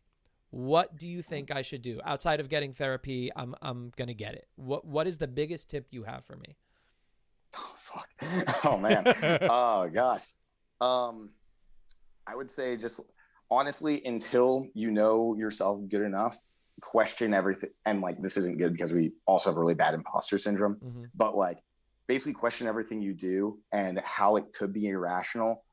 What do you think I should do outside of getting therapy? I'm going to get it. What is the biggest tip you have for me? Oh, fuck. Oh man. Oh gosh. I would say just honestly, until you know yourself good enough, question everything. And like, this isn't good because we also have really bad imposter syndrome, but like basically question everything you do and how it could be irrational,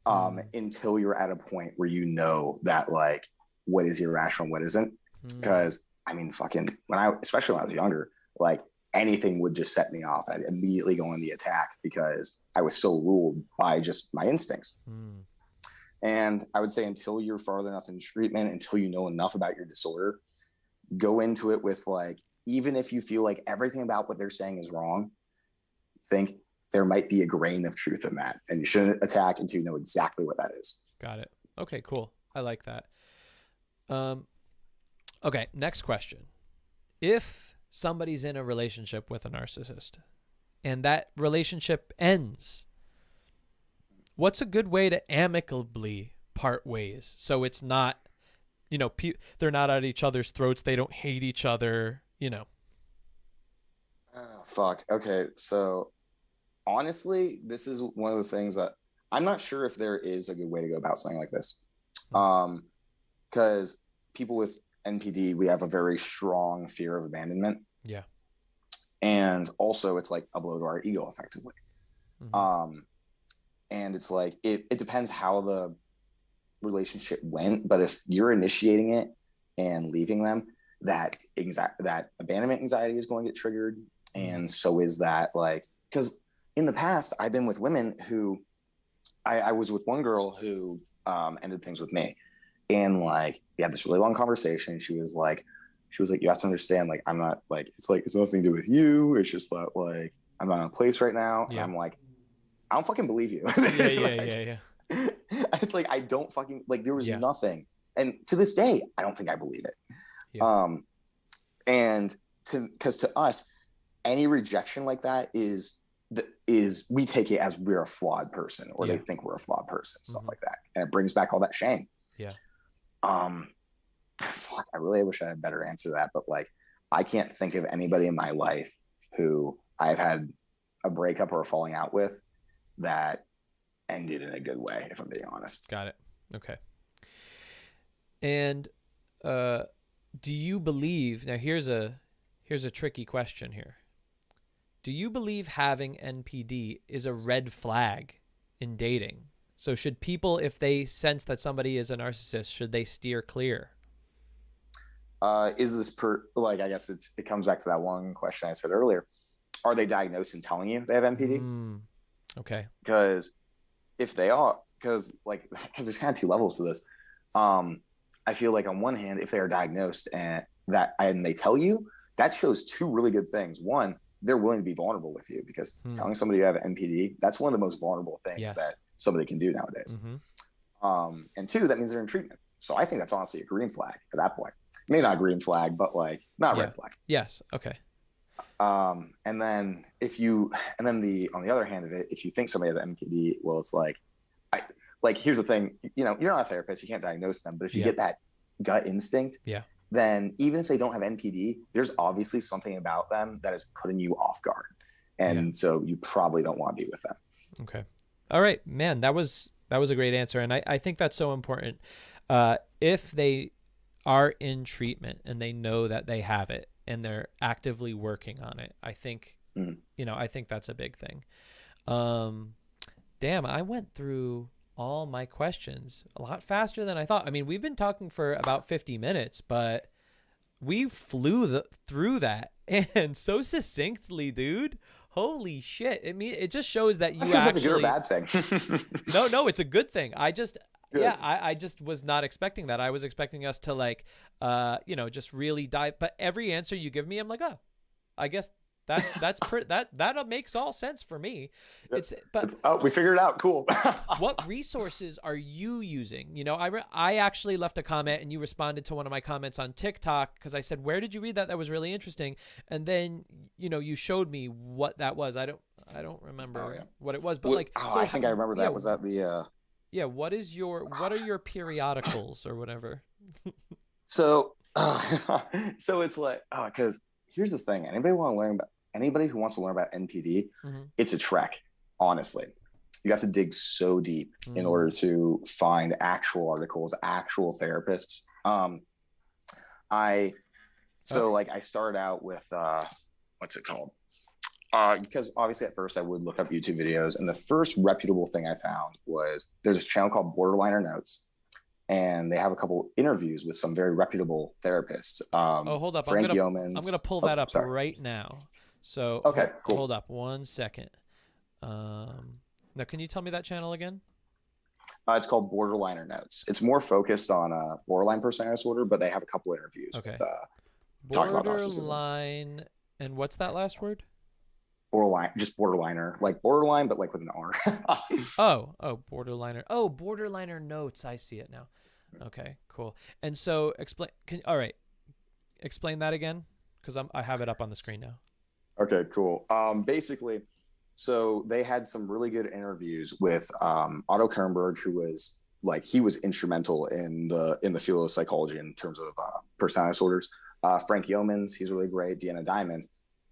until you're at a point where you know that like what is irrational, what isn't. Because I mean, fucking especially when I was younger, like anything would just set me off. I'd immediately go on the attack because I was so ruled by just my instincts. And I would say until you're farther enough in treatment, until you know enough about your disorder, go into it with like, even if you feel like everything about what they're saying is wrong, think there might be a grain of truth in that. And you shouldn't attack until you know exactly what that is. Got it. Okay, cool. I like that. Okay, next question. If somebody's in a relationship with a narcissist and that relationship ends, what's a good way to amicably part ways so it's not, they're not at each other's throats, they don't hate each other, Oh, fuck. Okay, so honestly, this is one of the things that I'm not sure if there is a good way to go about something like this. Because people with NPD, we have a very strong fear of abandonment. Yeah. And also it's like a blow to our ego effectively. And it's like, it depends how the relationship went, but if you're initiating it and leaving them, that abandonment anxiety is going to get triggered. And so is that, like, because in the past I've been with women who I was with one girl who ended things with me. And like, we had this really long conversation. She was like, you have to understand, like, I'm not like, it's nothing to do with you. It's just that like, I'm not in a place right now. Yeah. And I'm like, I don't fucking believe you. Yeah. It's like, I don't fucking, like, there was nothing. And to this day, I don't think I believe it. Yeah. Because to us, any rejection like that is we take it as we're a flawed person, or they think we're a flawed person, stuff like that. And it brings back all that shame. Yeah. Fuck, I really wish I had a better answer to that, but like, I can't think of anybody in my life who I've had a breakup or a falling out with that ended in a good way, if I'm being honest. Got it. Okay. And do you believe, now here's a tricky question here. Do you believe having NPD is a red flag in dating? So should people, if they sense that somebody is a narcissist, should they steer clear? Is this I guess it comes back to that one question I said earlier. Are they diagnosed and telling you they have NPD? Okay. Because if they are, because there's kind of two levels to this. I feel like on one hand, if they are diagnosed and they tell you, that shows two really good things. One, they're willing to be vulnerable with you, because telling somebody you have NPD, that's one of the most vulnerable things that somebody can do nowadays. And two, that means they're in treatment. So I think that's honestly a green flag at that point. Maybe not a green flag, but like not a red flag. Yes. Okay. And then on the other hand of it, if you think somebody has NPD, well, it's like, here's the thing, you're not a therapist, you can't diagnose them, but if you get that gut instinct, then even if they don't have NPD, there's obviously something about them that is putting you off guard. And so you probably don't want to be with them. Okay. All right, man, that was a great answer. And I think that's so important. If they are in treatment and they know that they have it and they're actively working on it, I think, I think that's a big thing. Damn, I went through all my questions a lot faster than I thought. I mean, we've been talking for about 50 minutes, but we flew through that, and so succinctly, dude. Holy shit. It just shows that you actually... That's a good or bad thing. No, it's a good thing. I just... Good. Yeah, I just was not expecting that. I was expecting us to like, just really dive. But every answer you give me, I'm like, oh, I guess that makes all sense for me. We figured it out. Cool. What resources are you using? You know, I actually left a comment and you responded to one of my comments on TikTok because I said, where did you read that? That was really interesting. And then, you showed me what that was. I don't remember what it was, but I think I remember that. Was that the yeah, what are your periodicals or whatever? So it's like, because here's the thing. Anybody who wants to learn about NPD, it's a trek, honestly. You have to dig so deep in order to find actual articles, actual therapists. I started out with, what's it called? Because obviously at first I would look up YouTube videos, and the first reputable thing I found was there's a channel called Borderliner Notes, and they have a couple interviews with some very reputable therapists. Hold up. I'm gonna pull that up right now. So okay, cool. Hold up 1 second. Now, can you tell me that channel again? It's called Borderliner Notes. It's more focused on borderline personality disorder, but they have a couple interviews with talking about narcissism. Borderline, and what's that last word? Borderline, just borderliner, like borderline, but like with an R. Borderliner. Oh, Borderliner Notes. I see it now. Okay, cool. And so explain that again, because I have it up on the screen now. Okay, cool. Basically, so they had some really good interviews with Otto Kernberg, who was he was instrumental in the field of psychology in terms of personality disorders. Frank Yeomans, he's really great. Deanna Diamond.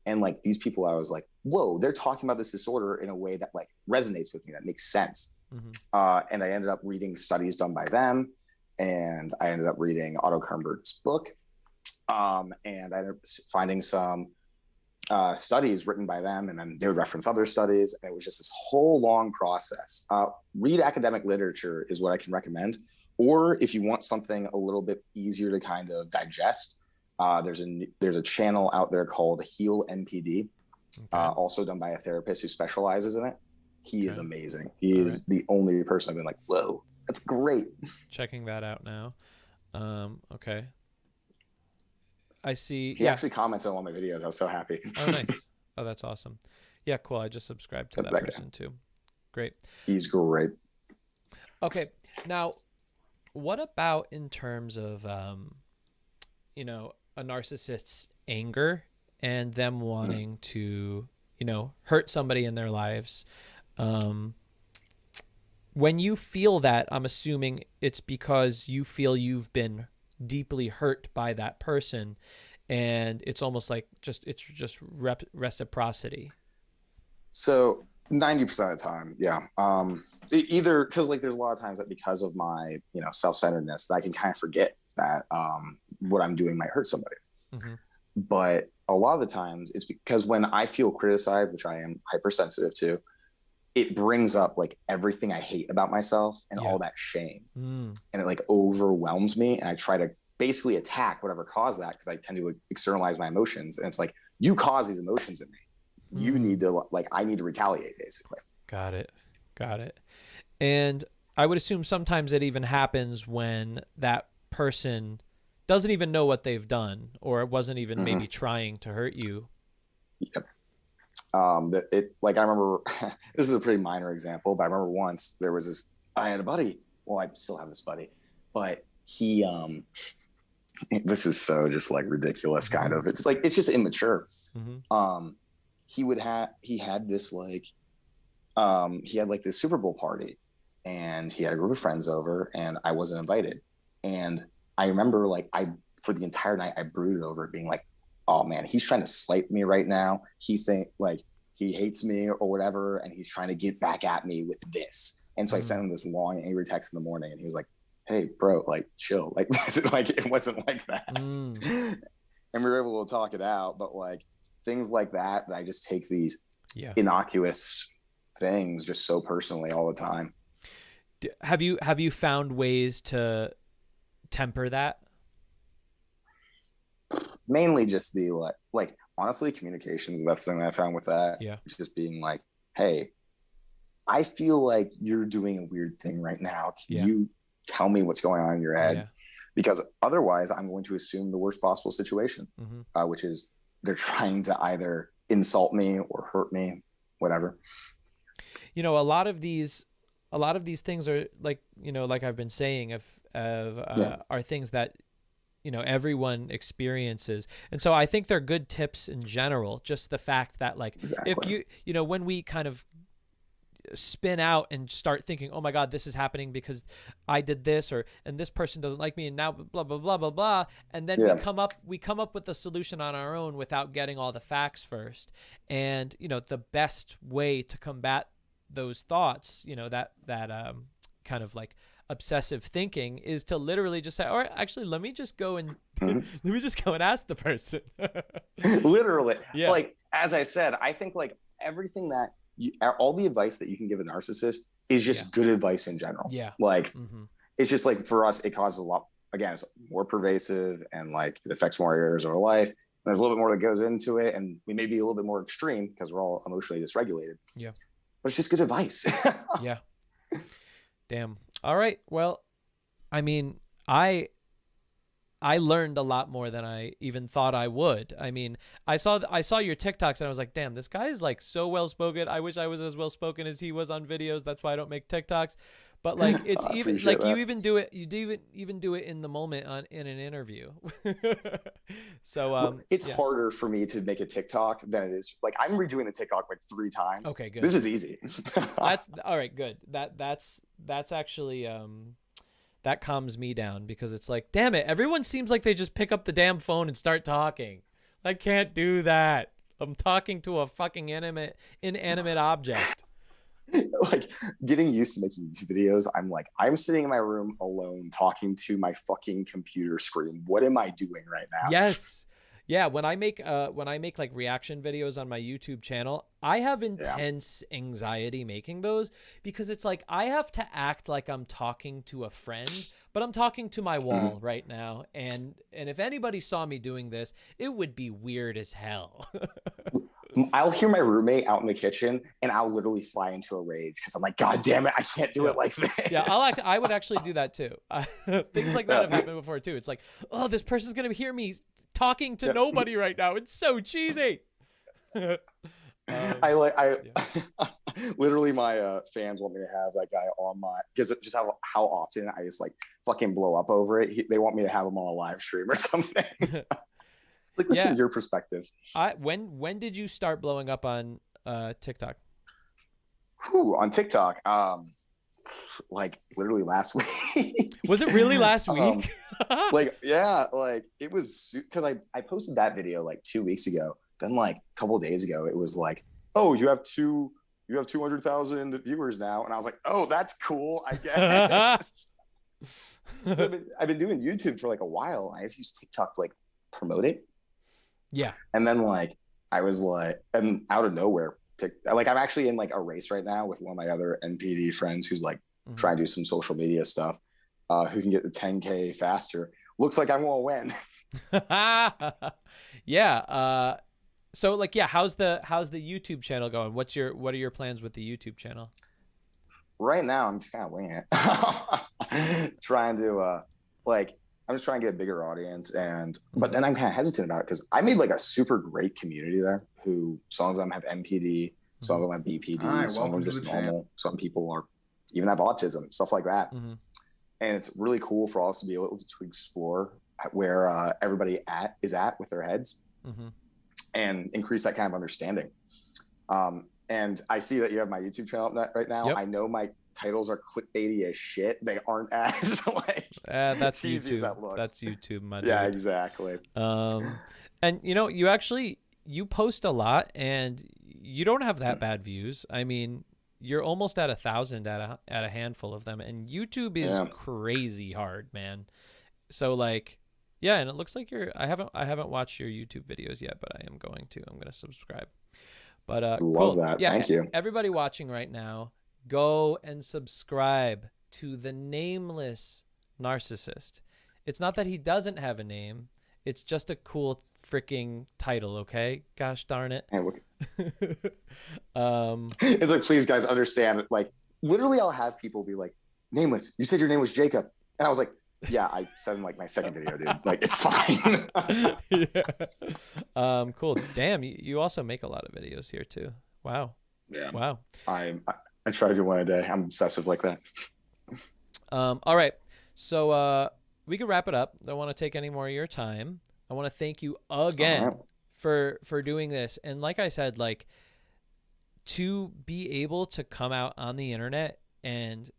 And these people, I was like, whoa, they're talking about this disorder in a way that resonates with me, that makes sense. And I ended up reading studies done by them, and I ended up reading Otto Kernberg's book, and I ended up finding some studies written by them, and then they would reference other studies, and it was just this whole long process. Read academic literature is what I can recommend, or if you want something a little bit easier to kind of digest, there's a channel out there called Heal NPD, also done by a therapist who specializes in it. He is amazing. He is the only person I've been like, whoa, that's great. Checking that out now. Okay. I see. He actually commented on one of my videos. I was so happy. Oh, nice. Oh, that's awesome. Yeah, cool. I just subscribed to that person too. Great. He's great. Okay. Now, what about in terms of, a narcissist's anger and them wanting to, hurt somebody in their lives? When you feel that, I'm assuming it's because you feel you've been deeply hurt by that person, and it's almost like it's just reciprocity. So 90% of the time, yeah. Either because there's a lot of times that because of my self-centeredness, that I can kind of forget that what I'm doing might hurt somebody. But a lot of the times it's because when I feel criticized, which I am hypersensitive to, it brings up everything I hate about myself and all that shame. And it overwhelms me. And I try to basically attack whatever caused that, because I tend to externalize my emotions. And it's you cause these emotions in me. You need to I need to retaliate, basically. Got it. And I would assume sometimes it even happens when that person doesn't even know what they've done, or it wasn't even maybe trying to hurt you. Yep. I remember, this is a pretty minor example, but I remember once I had a buddy. Well, I still have this buddy, but he, this is so just ridiculous kind of, it's just immature. He had this this Super Bowl party, and he had a group of friends over, and I wasn't invited. And I remember for the entire night I brooded over it, being oh man, he's trying to slight me right now. He he hates me or whatever, and he's trying to get back at me with this. And so I sent him this long angry text in the morning, and he was like, hey bro, chill. It wasn't like that. And we were able to talk it out, but things like that I just take these innocuous things just so personally all the time. Have you found ways to temper that? Mainly just the like honestly, communication is the best thing that I found with that. Yeah. It's just being like, hey, I feel like you're doing a weird thing right now. Can you tell me what's going on in your head? Because otherwise I'm going to assume the worst possible situation, which is they're trying to either insult me or hurt me, whatever. You know, a lot of these things are like, you know, like I've been saying, are things that, you know, everyone experiences. And so I think they're good tips in general. Just the fact that like, if you know, when we kind of spin out and start thinking, oh my God, this is happening because I did this, and this person doesn't like me, and now blah, blah, blah, blah, blah. And then we come up with a solution on our own without getting all the facts first. And, you know, the best way to combat those thoughts, you know, that kind of like obsessive thinking, is to literally just say, all right, actually, let me just go and ask the person. Literally. Like, as I said, I think like everything that all the advice that you can give a narcissist is just good advice in general. Like, it's just like, for us, it causes a lot, again, it's more pervasive, and like it affects more areas of our life. And there's a little bit more that goes into it, and we may be a little bit more extreme because we're all emotionally dysregulated. But it's just good advice. Damn. All right. Well, I mean, I learned a lot more than I even thought I would. I mean, I saw your TikToks and I was like, damn, this guy is like so well spoken. I wish I was as well spoken as he was on videos. That's why I don't make TikToks. But like, it's even like that. You even do it in the moment in an interview. So it's harder for me to make a TikTok than it is. Like, I'm redoing the TikTok like 3 times. Okay, good. This is easy. That's all right. Good. That's actually that calms me down, because it's like, damn it, everyone seems like they just pick up the damn phone and start talking. I can't do that. I'm talking to a fucking inanimate object. Like, getting used to making YouTube videos, I'm sitting in my room alone talking to my fucking computer screen. What am I doing right now? Yes. Yeah, when I make like reaction videos on my YouTube channel, I have intense anxiety making those, because it's like I have to act like I'm talking to a friend, but I'm talking to my wall right now. And if anybody saw me doing this, it would be weird as hell. I'll hear my roommate out in the kitchen and I'll literally fly into a rage because I'm like, God damn it, I can't do it like this. Yeah, I would actually do that too. Things like that have happened before too. It's like, oh, this person's going to hear me talking to nobody right now. It's so cheesy. Literally my fans want me to have that guy on my, because just how often I just like fucking blow up over it. They want me to have him on a live stream or something. Like, listen to your perspective. When did you start blowing up on TikTok? On TikTok, like literally last week. Was it really last week? Like, yeah, like it was, because I posted that video like 2 weeks ago. Then like a couple of days ago, it was like, oh, you have 200,000 viewers now, and I was like, oh, that's cool, I guess. I've been doing YouTube for like a while. I just use TikTok to like promote it. Yeah. And then like I was like, and out of nowhere, like I'm actually in like a race right now with one of my other NPD friends who's like trying to do some social media stuff, who can get the 10K faster. Looks like I'm gonna win. Yeah. So like, yeah, how's the YouTube channel going? What are your plans with the YouTube channel? Right now, I'm just kind of winging it. Trying to I'm just trying to get a bigger audience, but then I'm kind of hesitant about it because I made like a super great community there. Who some of them have NPD, some of them have BPD, some of them just normal. Some people even have autism, stuff like that. And it's really cool for us to be able to explore where everybody is at with their heads, and increase that kind of understanding. And I see that you have my YouTube channel up right now. Yep. I know my titles are clickbaity as shit. They aren't as like that's YouTube. That's YouTube, my dude. Yeah, exactly. And you know, you post a lot, and you don't have that bad views. I mean, you're almost at 1,000 at a handful of them, and YouTube is crazy hard, man. So like, yeah, and it looks like I haven't watched your YouTube videos yet, but I am going to. I'm going to subscribe. But love cool. that. Yeah, thank you. Everybody watching right now, go and subscribe to the Nameless Narcissist. It's not that he doesn't have a name. It's just a cool freaking title, okay? Gosh darn it. Hey, look. It's like, please, guys, understand. Like, literally, I'll have people be like, Nameless, you said your name was Jacob. And I was like, yeah, I said in like my second video, dude. Like, it's fine. Yeah. Cool. Damn, you also make a lot of videos here too. Wow. Yeah. Wow. I try to do one a day. I'm obsessive like that. All right. So we can wrap it up. I don't want to take any more of your time. I want to thank you again for doing this. And like I said, like, to be able to come out on the internet and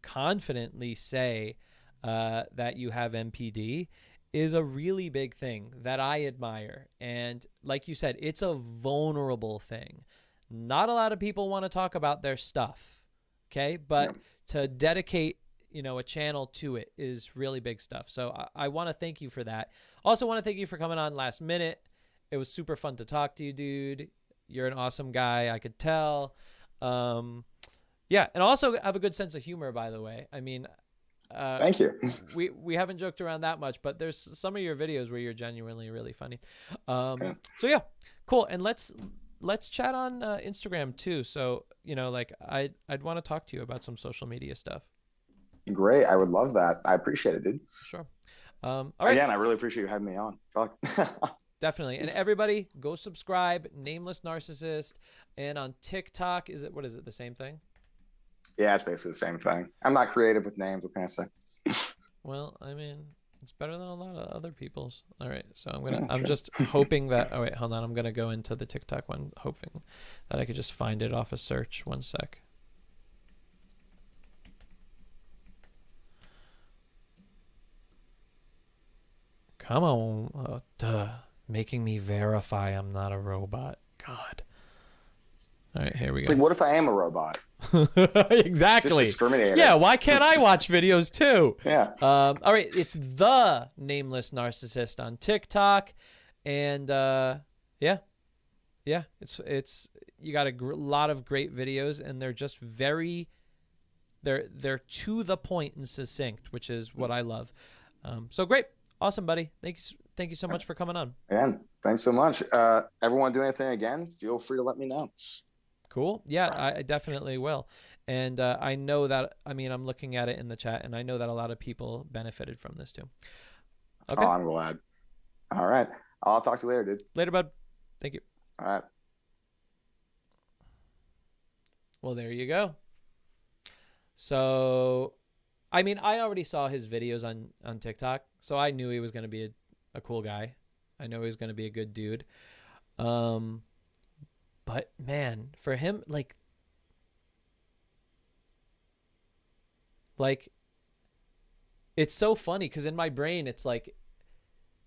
confidently say that you have MPD is a really big thing that I admire. And like you said, it's a vulnerable thing. Not a lot of people want to talk about their stuff. Okay. But to dedicate, you know, a channel to it is really big stuff. So I want to thank you for that. Also want to thank you for coming on last minute. It was super fun to talk to you, dude. You're an awesome guy. I could tell. Yeah. And also have a good sense of humor, by the way. I mean, thank you. We haven't joked around that much, but there's some of your videos where you're genuinely really funny. So yeah, cool. And let's chat on Instagram too. So, you know, like I'd want to talk to you about some social media stuff. Great. I would love that. I appreciate it, dude. Sure. All right. Again, I really appreciate you having me on. Fuck. Definitely. And everybody go subscribe, Nameless Narcissist. And on TikTok, what is it? The same thing? Yeah, it's basically the same thing. I'm not creative with names. What can I say? Well, I mean, it's better than a lot of other people's. All right. So I'm just hoping that, oh wait, hold on. I'm going to go into the TikTok one, hoping that I could just find it off a search. One sec. Come on. Duh. Making me verify I'm not a robot. God. All right, here we go. Like, what if I am a robot? Exactly. Just discriminating. Yeah, why can't I watch videos too? Yeah. All right, it's the Nameless Narcissist on TikTok, and yeah, it's you got a lot of great videos, and they're just they're to the point and succinct, which is what I love. So great, awesome, buddy. Thank you so much for coming on. Again, thanks so much. Everyone do anything again, feel free to let me know. Cool. Yeah, I definitely will. And I know that, I mean, I'm looking at it in the chat, and I know that a lot of people benefited from this too. Okay. Oh, I'm glad. All right. I'll talk to you later, dude. Later, bud. Thank you. All right. Well, there you go. So, I mean, I already saw his videos on TikTok, so I knew he was going to be a cool guy. I know he was going to be a good dude. But man, for him, like it's so funny because in my brain, it's like,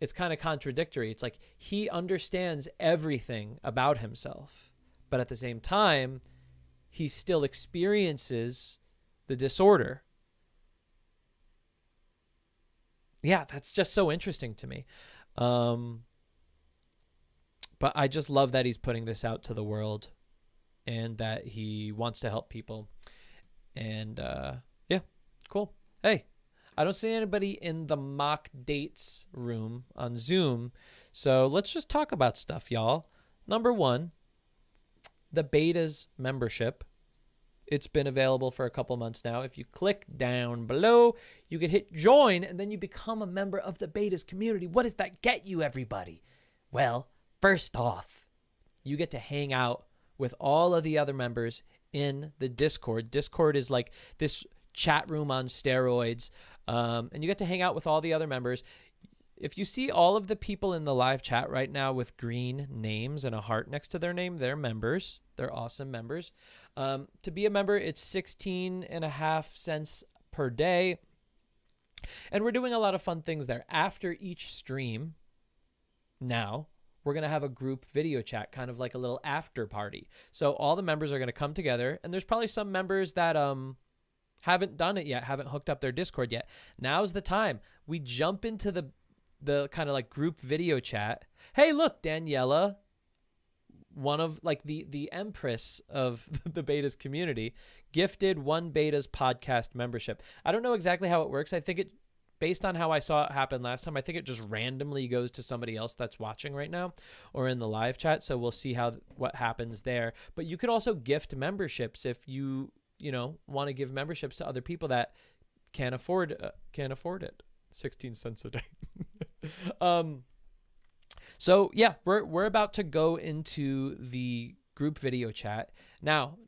it's kind of contradictory. It's like he understands everything about himself, but at the same time, he still experiences the disorder. Yeah, that's just so interesting to me. But I just love that he's putting this out to the world and that he wants to help people. And yeah, cool. Hey, I don't see anybody in the mock dates room on Zoom. So let's just talk about stuff, y'all. Number one, the betas membership. It's been available for a couple months now. If you click down below, you can hit join and then you become a member of the betas community. What does that get you, everybody? Well, first off, you get to hang out with all of the other members in the Discord. Discord is like this chat room on steroids. And you get to hang out with all the other members. If you see all of the people in the live chat right now with green names and a heart next to their name, they're members. They're awesome members. To be a member, it's 16.5 cents per day. And we're doing a lot of fun things there. After each stream now, we're going to have a group video chat, kind of like a little after party. So all the members are going to come together, and there's probably some members that haven't done it yet, haven't hooked up their Discord yet. Now's the time. We jump into the kind of like group video chat. Hey, look, Daniela, one of like the empress of the betas community gifted one beta's podcast membership. I don't know exactly how it works. I think it, based on how I saw it happen last time, I think it just randomly goes to somebody else that's watching right now or in the live chat. So we'll see what happens there. But you could also gift memberships if you want to give memberships to other people that can't afford it. 16 cents a day. So yeah, we're about to go into the group video chat. Now,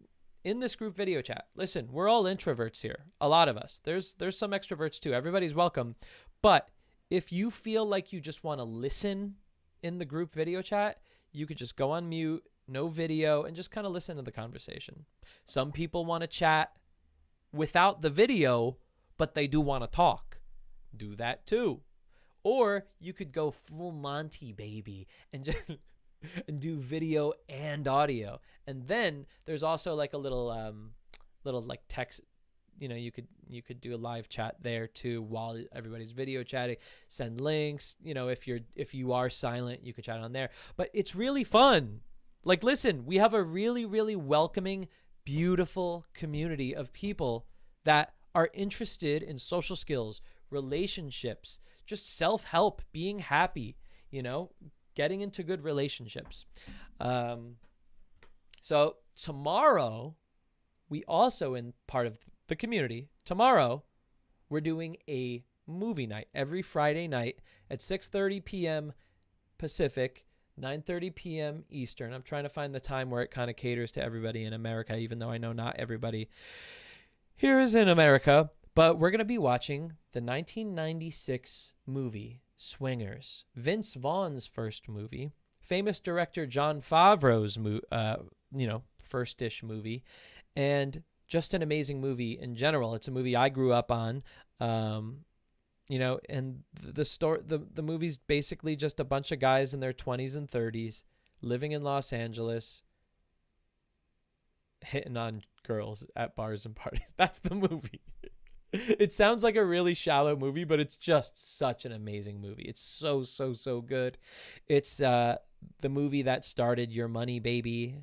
in this group video chat, listen, we're all introverts here. A lot of us. There's some extroverts too. Everybody's welcome. But if you feel like you just want to listen in the group video chat, you could just go on mute, no video, and just kind of listen to the conversation. Some people want to chat without the video, but they do want to talk. Do that too. Or you could go full Monty, baby, and just and do video and audio. And then there's also like a little like text, you could do a live chat there too while everybody's video chatting, send links, if you are silent, you could chat on there. But it's really fun. Like, listen, we have a really, really welcoming, beautiful community of people that are interested in social skills, relationships, just self-help, being happy, getting into good relationships. So tomorrow, we also, in part of the community, tomorrow, we're doing a movie night every Friday night at 6:30 p.m. Pacific, 9:30 p.m. Eastern. I'm trying to find the time where it kind of caters to everybody in America, even though I know not everybody here is in America. But we're going to be watching the 1996 movie Swingers, Vince Vaughn's first movie, famous director Jon Favreau's first-ish movie, and just an amazing movie in general. It's a movie I grew up on, and the movie's basically just a bunch of guys in their 20s and 30s living in Los Angeles, hitting on girls at bars and parties. That's the movie. It sounds like a really shallow movie, but it's just such an amazing movie. It's so, so, so good. It's the movie that started Your Money, Baby,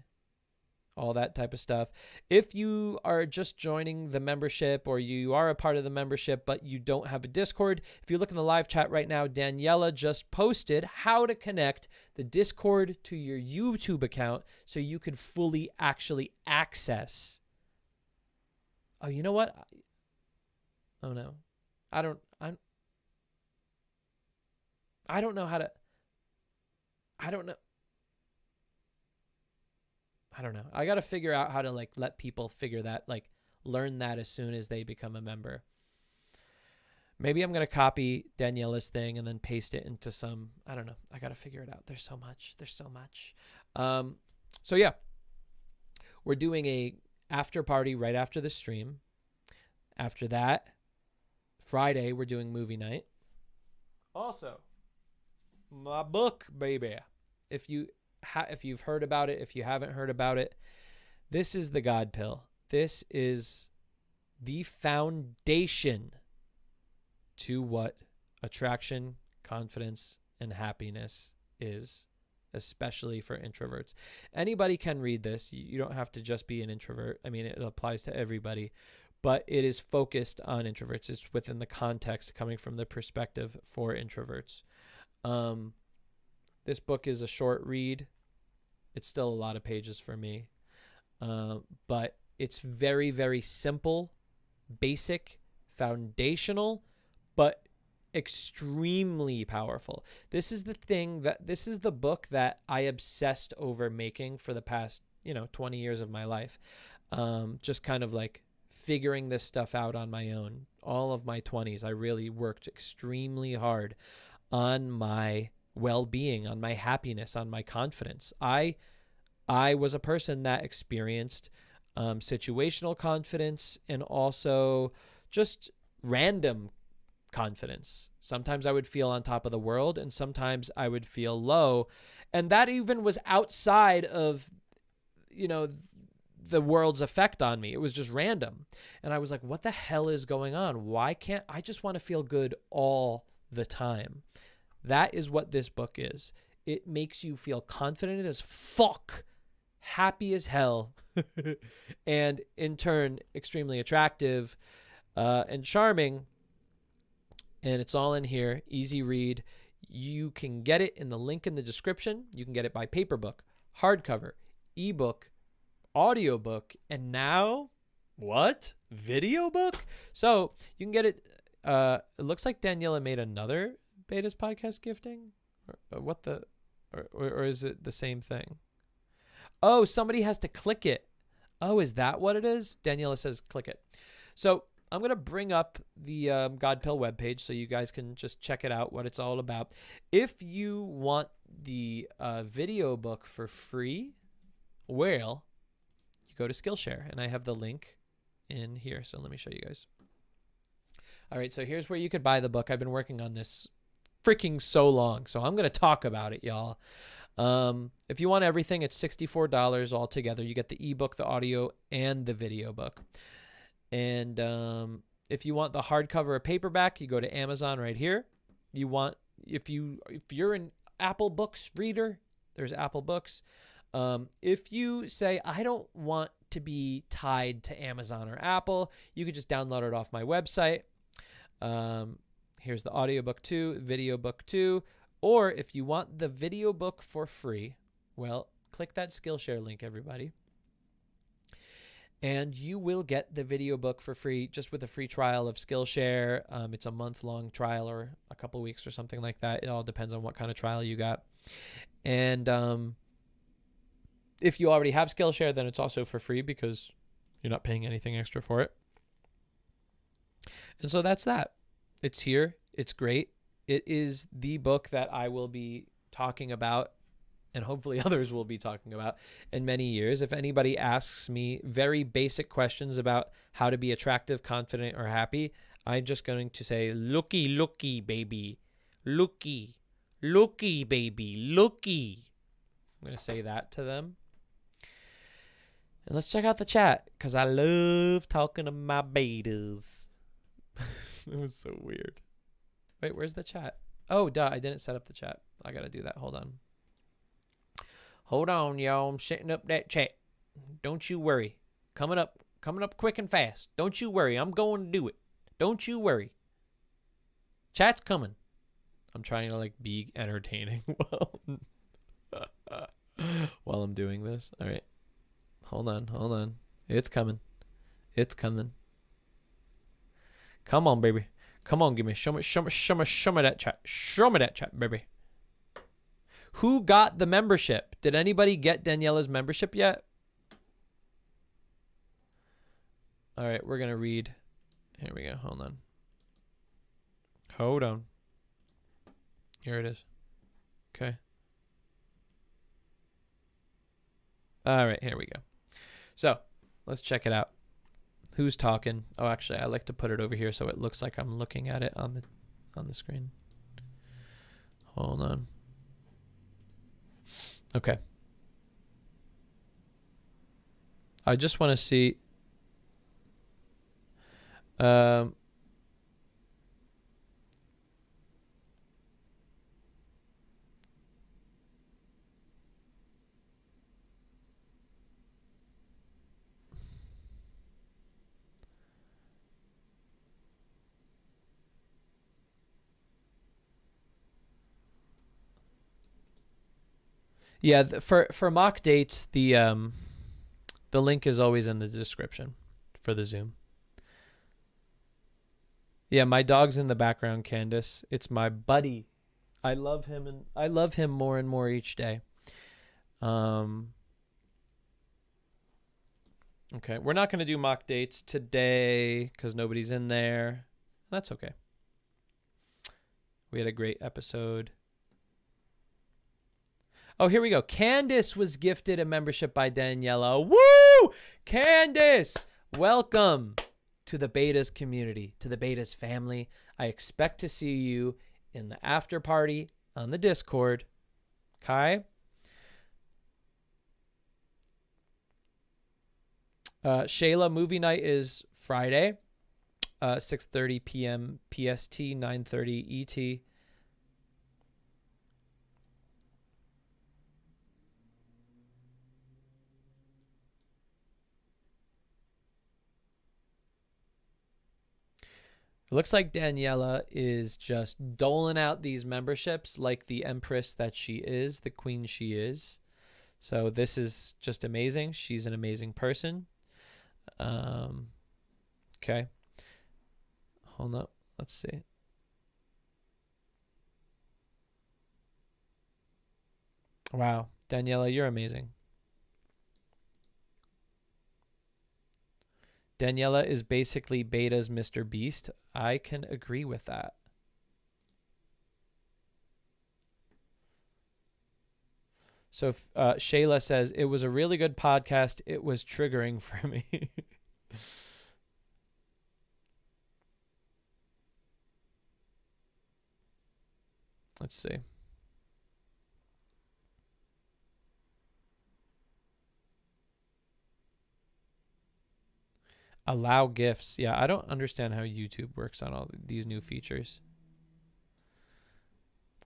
all that type of stuff. If you are just joining the membership or you are a part of the membership, but you don't have a Discord, if you look in the live chat right now, Daniela just posted how to connect the Discord to your YouTube account so you could fully actually access. Oh, you know what? Oh no, I don't know how to, I don't know. I got to figure out how to let people figure that, learn that as soon as they become a member. Maybe I'm going to copy Daniela's thing and then paste it into some, I don't know. I got to figure it out. There's so much. So yeah, we're doing a after party right after the stream. After that, Friday, we're doing movie night. Also, my book, baby. If you've heard about it, if you haven't heard about it, this is the God Pill. This is the foundation to what attraction, confidence, and happiness is, especially for introverts. Anybody can read this. You don't have to just be an introvert. I mean, it applies to everybody. But it is focused on introverts. It's within the context coming from the perspective for introverts. This book is a short read. It's still a lot of pages for me. But it's very, very simple, basic, foundational, but extremely powerful. This is the book that I obsessed over making for the past, 20 years of my life. Just kind of figuring this stuff out on my own. All of my 20s, I really worked extremely hard on my well-being, on my happiness, on my confidence. I was a person that experienced situational confidence and also just random confidence. Sometimes I would feel on top of the world and sometimes I would feel low. And that even was outside of, the world's effect on me. It was just random. And I was like, what the hell is going on? Why can't I just want to feel good all the time? That is what this book is. It makes you feel confident as fuck happy as hell, and in turn, extremely attractive and charming. And it's all in here, easy read. You can get it in the link in the description. You can get it by paperbook, hardcover, ebook, audiobook, and now what? Video book? So you can get it. It looks like Daniela made another Beta's podcast gifting. Or is it the same thing? Oh, somebody has to click it. Oh, is that what it is? Daniela says click it. So I'm going to bring up the Godpill webpage so you guys can just check it out, what it's all about. If you want the video book for free, well, you go to Skillshare, and I have the link in here. So let me show you guys. All right, so here's where you could buy the book. I've been working on this freaking so long, so I'm going to talk about it, y'all. If you want everything, it's $64 altogether. You get the ebook, the audio, and the video book. And if you want the hardcover or paperback, you go to Amazon right here. If you're an Apple Books reader, there's Apple Books. If you say, I don't want to be tied to Amazon or Apple, you could just download it off my website. Here's the audiobook too, video book too. Or if you want the video book for free, well, click that Skillshare link, everybody. And you will get the video book for free, just with a free trial of Skillshare. It's a month-long trial or a couple weeks or something like that. It all depends on what kind of trial you got. And if you already have Skillshare, then it's also for free because you're not paying anything extra for it. And so that's that. It's here. It's great. It is the book that I will be talking about, and hopefully others will be talking about in many years. If anybody asks me very basic questions about how to be attractive, confident, or happy, I'm just going to say, looky, looky, baby. Looky, looky, baby, looky. I'm going to say that to them. And let's check out the chat, because I love talking to my betas. It was so weird. Wait, where's the chat? Oh, duh, I didn't set up the chat. I got to do that. Hold on. Hold on, y'all. I'm setting up that chat. Don't you worry. Coming up quick and fast. Don't you worry. I'm going to do it. Don't you worry. Chat's coming. I'm trying to like be entertaining while I'm doing this. All right. Hold on. It's coming. It's coming. Come on, baby. Come on, give me. Show me that chat. Show me that chat, baby. Who got the membership? Did anybody get Daniela's membership yet? All right, we're going to read. Here we go. Hold on. Hold on. Here it is. Okay. All right, here we go. So let's check it out. Who's talking? Oh, actually, I like to put it over here so it looks like I'm looking at it on the screen. Hold on. Okay. I just want to see. Yeah, for mock dates, the link is always in the description for the Zoom. Yeah, my dog's in the background, Candace. It's my buddy. I love him, and I love him more and more each day. Okay, we're not going to do mock dates today because nobody's in there. That's okay. We had a great episode. Oh, here we go. Candace was gifted a membership by Daniela. Woo! Candace, welcome to the Betas community, to the Betas family. I expect to see you in the after party on the Discord. Okay? Shayla, movie night is Friday, 6:30 p.m. PST, 9:30 ET. It looks like Daniela is just doling out these memberships like the empress that she is, the queen she is. So this is just amazing. She's an amazing person. Okay. Hold up. Let's see. Wow. Daniela, you're amazing. Daniela is basically Beta's Mr. Beast. I can agree with that. So Shayla says, it was a really good podcast. It was triggering for me. Let's see. Allow gifts. Yeah, I don't understand how YouTube works on all these new features.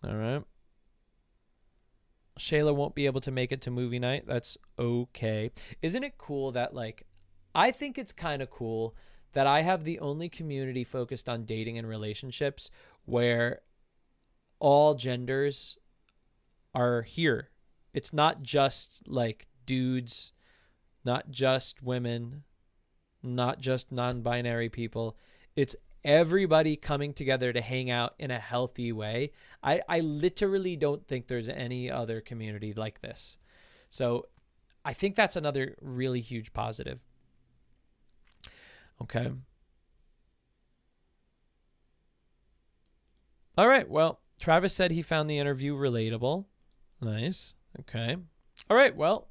All right. Shayla won't be able to make it to movie night. That's okay. Isn't it cool that, like, I think it's kind of cool that I have the only community focused on dating and relationships where all genders are here. It's not just like dudes, not just women, not just non-binary people. It's everybody coming together to hang out in a healthy way. I literally don't think there's any other community like this. So I think that's another really huge positive. Okay. All right. Well, Travis said he found the interview relatable. Nice. Okay. All right. Well,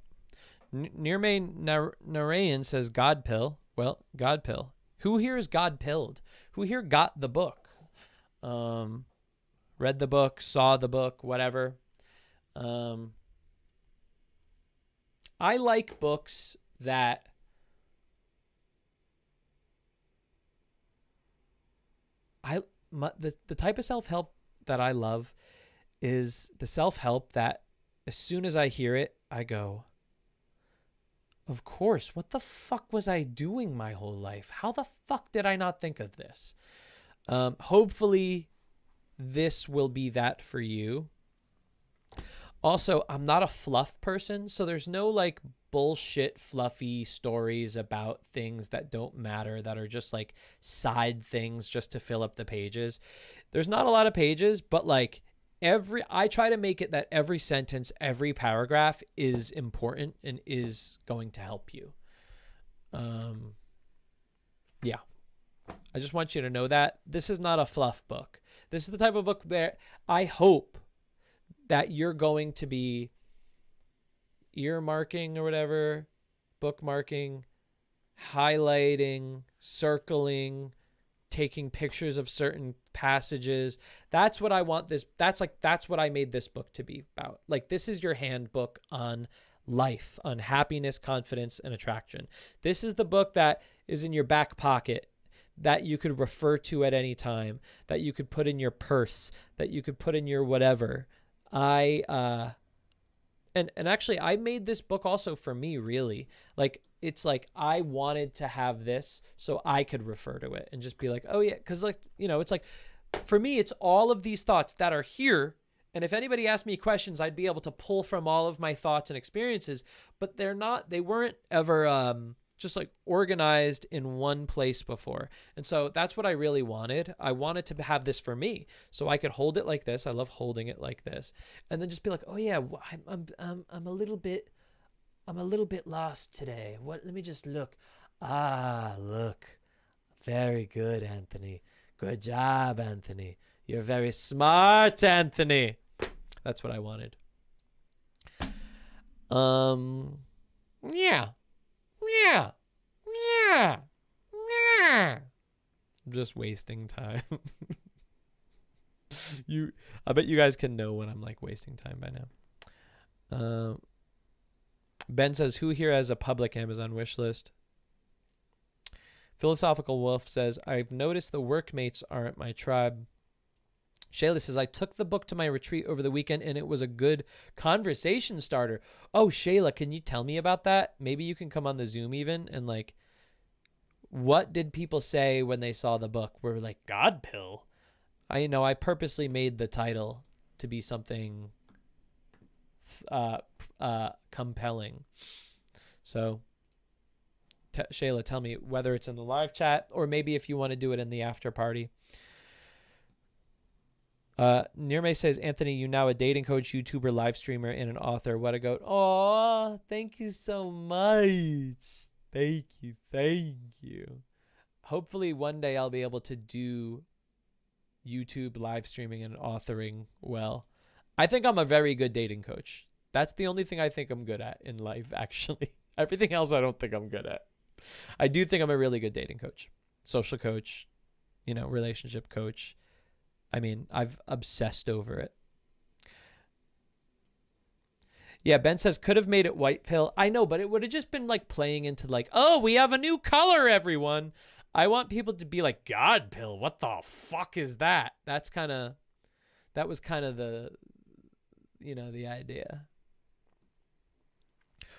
Nirmay Narayan says Godpill. Well, Godpill. Who here is God-pilled? Who here got the book? Read the book, saw the book, whatever. I like books that the type of self-help that I love is the self-help that as soon as I hear it, I go, of course, what the fuck was I doing my whole life? How the fuck did I not think of this? Hopefully this will be that for you. Also, I'm not a fluff person, so there's no like bullshit fluffy stories about things that don't matter, that are just like side things just to fill up the pages. There's not a lot of pages, but like I try to make it that every sentence, every paragraph is important and is going to help you. Yeah. I just want you to know that this is not a fluff book. This is the type of book that I hope that you're going to be earmarking or whatever, bookmarking, highlighting, circling, taking pictures of certain passages. That's what I want this. That's what I made this book to be about. Like, this is your handbook on life, on happiness, confidence, and attraction. This is the book that is in your back pocket, that you could refer to at any time, that you could put in your purse, that you could put in your whatever. And actually I made this book also for me, really. Like, it's like I wanted to have this so I could refer to it and just be like, oh yeah, because like, you know, it's like for me, it's all of these thoughts that are here. And if anybody asked me questions, I'd be able to pull from all of my thoughts and experiences, but they weren't ever just like organized in one place before. And so that's what I really wanted. I wanted to have this for me so I could hold it like this. I love holding it like this. And then just be like, oh yeah, I'm a little bit lost today. Let me just look. Look. Very good, Anthony. Good job, Anthony. You're very smart, Anthony. That's what I wanted. Yeah. I'm just wasting time. I bet you guys can know when I'm like wasting time by now. Ben says, who here has a public Amazon wish list? Philosophical Wolf says, I've noticed the workmates aren't my tribe. Shayla says, I took the book to my retreat over the weekend and it was a good conversation starter. Oh, Shayla, can you tell me about that? Maybe you can come on the Zoom even and like, What did people say when they saw the book? We're like, God pill. I purposely made the title to be something compelling. So Shayla, tell me whether it's in the live chat or maybe if you want to do it in the after party. Nirme says, Anthony, you now a dating coach, YouTuber, live streamer, and an author. What a goat. Oh, thank you so much. Thank you. Thank you. Hopefully one day I'll be able to do YouTube live streaming and authoring well. I think I'm a very good dating coach. That's the only thing I think I'm good at in life, actually. Everything else I don't think I'm good at. I do think I'm a really good dating coach, social coach, relationship coach. I mean, I've obsessed over it. Yeah, Ben says, could have made it white pill. I know, but it would have just been like playing into like, oh, we have a new color, everyone. I want people to be like, God pill, what the fuck is that? That was kind of the, the idea.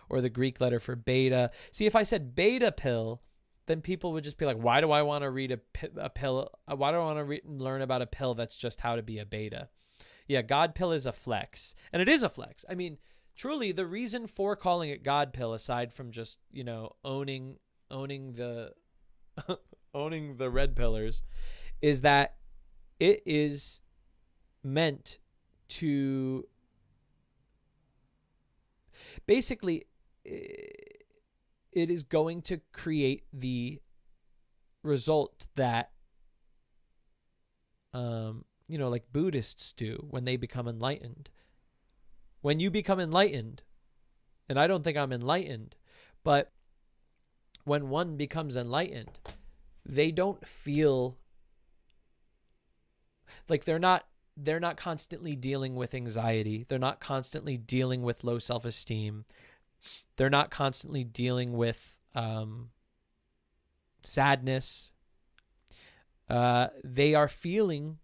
Or the Greek letter for beta. See, if I said beta pill, then people would just be like, why do I want to read a pill? Why do I want to learn about a pill that's just how to be a beta? Yeah, God pill is a flex. And it is a flex. I mean, truly, the reason for calling it God pill, aside from just, owning the owning the red pillars, is that it is meant to basically, it is going to create the result that, like Buddhists do when they become enlightened. When you become enlightened, and I don't think I'm enlightened, but when one becomes enlightened, they don't feel like they're not constantly dealing with anxiety. They're not constantly dealing with low self-esteem. They're not constantly dealing with sadness. They are feeling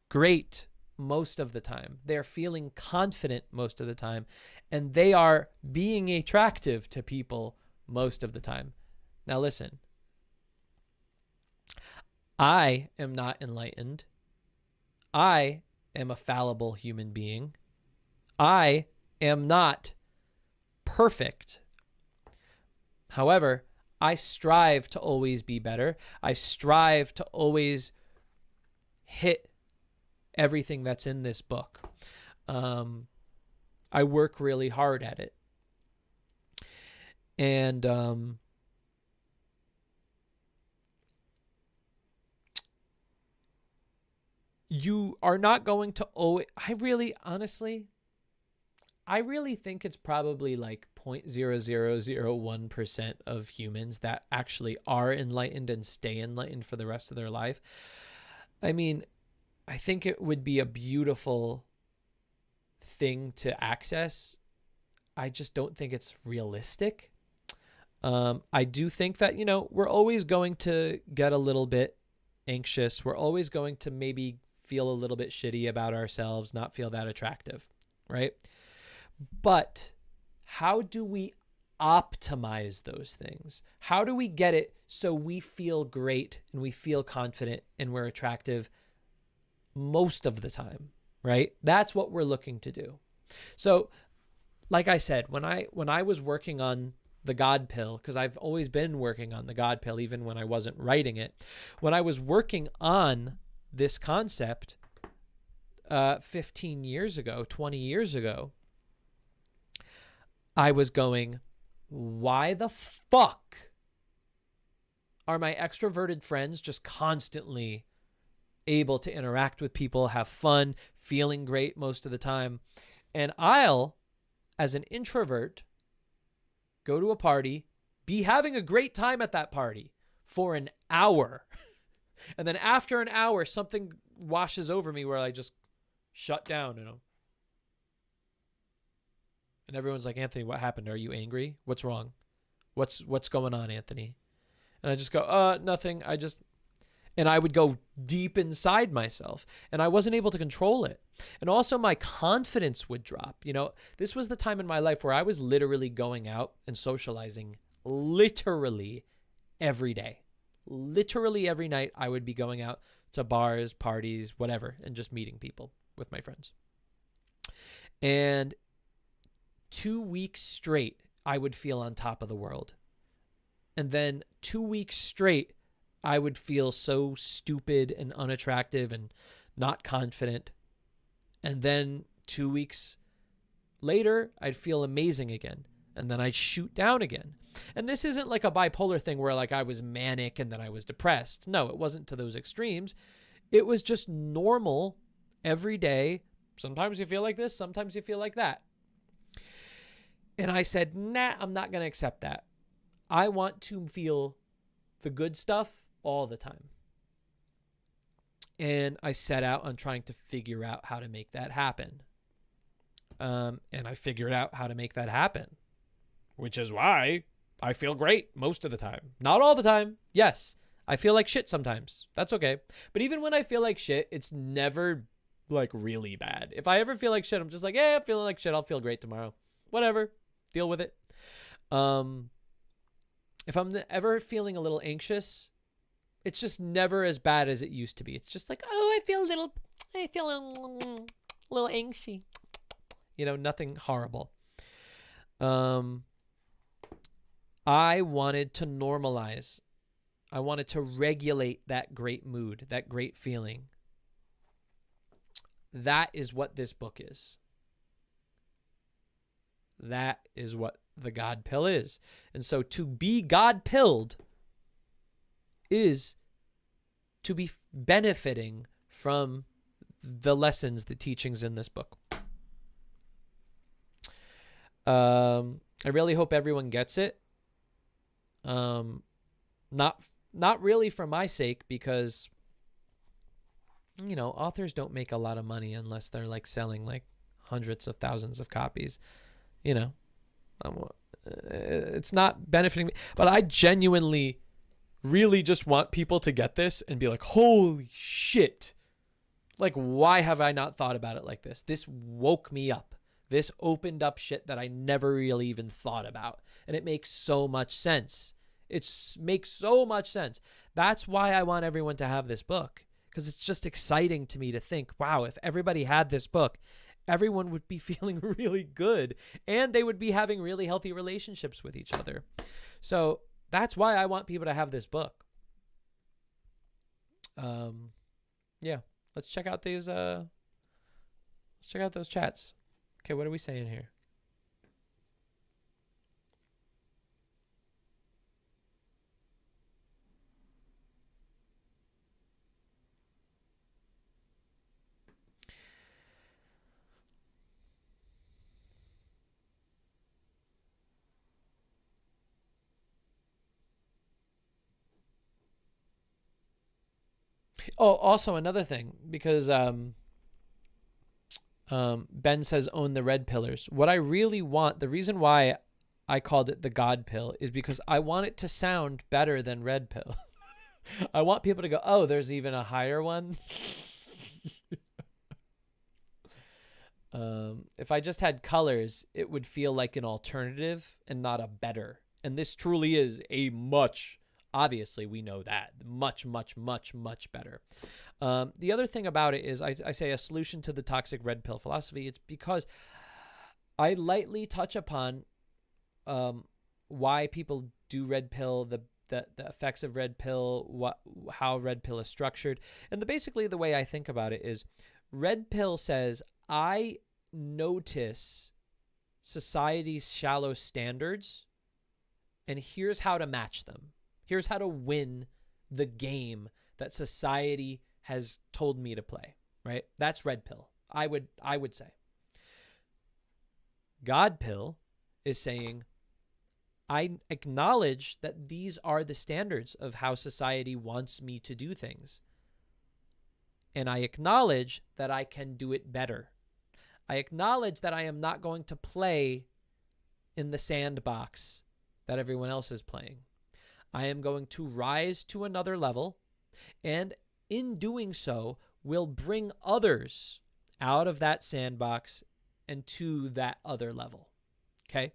great most of the time. They're feeling confident most of the time. And they are being attractive to people most of the time. Now listen, I am not enlightened. I am a fallible human being. I am not perfect. However, I strive to always be better. I strive to always hit everything that's in this book. I work really hard at it. And you are not going to owe it. I really think it's probably like 0.0001% of humans that actually are enlightened and stay enlightened for the rest of their life. I mean, I think it would be a beautiful thing to access. I just don't think it's realistic. I do think that, we're always going to get a little bit anxious. We're always going to maybe feel a little bit shitty about ourselves, not feel that attractive, right? But how do we optimize those things? How do we get it so we feel great and we feel confident and we're attractive most of the time, right? That's what we're looking to do. So, like I said, when I was working on the God pill, because I've always been working on the God pill, even when I wasn't writing it, when I was working on this concept 15 years ago, 20 years ago, I was going, why the fuck are my extroverted friends just constantly able to interact with people, have fun, feeling great most of the time? And I'll, as an introvert, go to a party, be having a great time at that party for an hour. And then after an hour, something washes over me where I just shut down, And everyone's like, Anthony, what happened? Are you angry? What's wrong? What's going on, Anthony? And I just go, nothing. And I would go deep inside myself, and I wasn't able to control it. And also my confidence would drop. This was the time in my life where I was literally going out and socializing literally every day. Literally every night I would be going out to bars, parties, whatever, and just meeting people with my friends. And 2 weeks straight, I would feel on top of the world. And then 2 weeks straight, I would feel so stupid and unattractive and not confident. And then 2 weeks later, I'd feel amazing again. And then I'd shoot down again. And this isn't like a bipolar thing where like I was manic and then I was depressed. No, it wasn't to those extremes. It was just normal every day. Sometimes you feel like this, sometimes you feel like that. And I said, nah, I'm not going to accept that. I want to feel the good stuff all the time. And I set out on trying to figure out how to make that happen. And I figured out how to make that happen, which is why I feel great most of the time. Not all the time. Yes, I feel like shit sometimes. That's okay. But even when I feel like shit, it's never like really bad. If I ever feel like shit, I'm just like, yeah, I'm feeling like shit. I'll feel great tomorrow. Whatever. Deal with it. If I'm ever feeling a little anxious, it's just never as bad as it used to be. It's just like, oh, I feel a little anxious. You know, nothing horrible. I wanted to normalize. I wanted to regulate that great mood, that great feeling. That is what this book is. That is what the God pill is. And so to be God pilled is to be benefiting from the lessons, the teachings in this book. I really hope everyone gets it. Not really for my sake, because, you know, authors don't make a lot of money unless they're like selling like hundreds of thousands of copies. You know, it's not benefiting me, but I genuinely really just want people to get this and be like, holy shit. Like, why have I not thought about it like this? This woke me up. This opened up shit that I never really even thought about. And it makes so much sense. It makes so much sense. That's why I want everyone to have this book, because it's just exciting to me to think, wow, if everybody had this book, everyone would be feeling really good and they would be having really healthy relationships with each other. So that's why I want people to have this book. Yeah, let's check out these, let's check out those chats. Okay, what are we saying here? Oh, also another thing, because Ben says own the red pillars. What I really want, the reason why I called it the God pill, is because I want it to sound better than red pill. I want people to go, oh, there's even a higher one. If I just had colors, it would feel like an alternative and not a better. And this truly is a much, obviously we know that, much, much, much, much better. The other thing about it is I say a solution to the toxic red pill philosophy. It's because I lightly touch upon why people do red pill, the effects of red pill, how red pill is structured. And basically the way I think about it is red pill says, I notice society's shallow standards, and here's how to match them. Here's how to win the game that society has told me to play, right? That's red pill. I would say. God pill is saying, I acknowledge that these are the standards of how society wants me to do things. And I acknowledge that I can do it better. I acknowledge that I am not going to play in the sandbox that everyone else is playing. I am going to rise to another level, and in doing so, will bring others out of that sandbox and to that other level. Okay?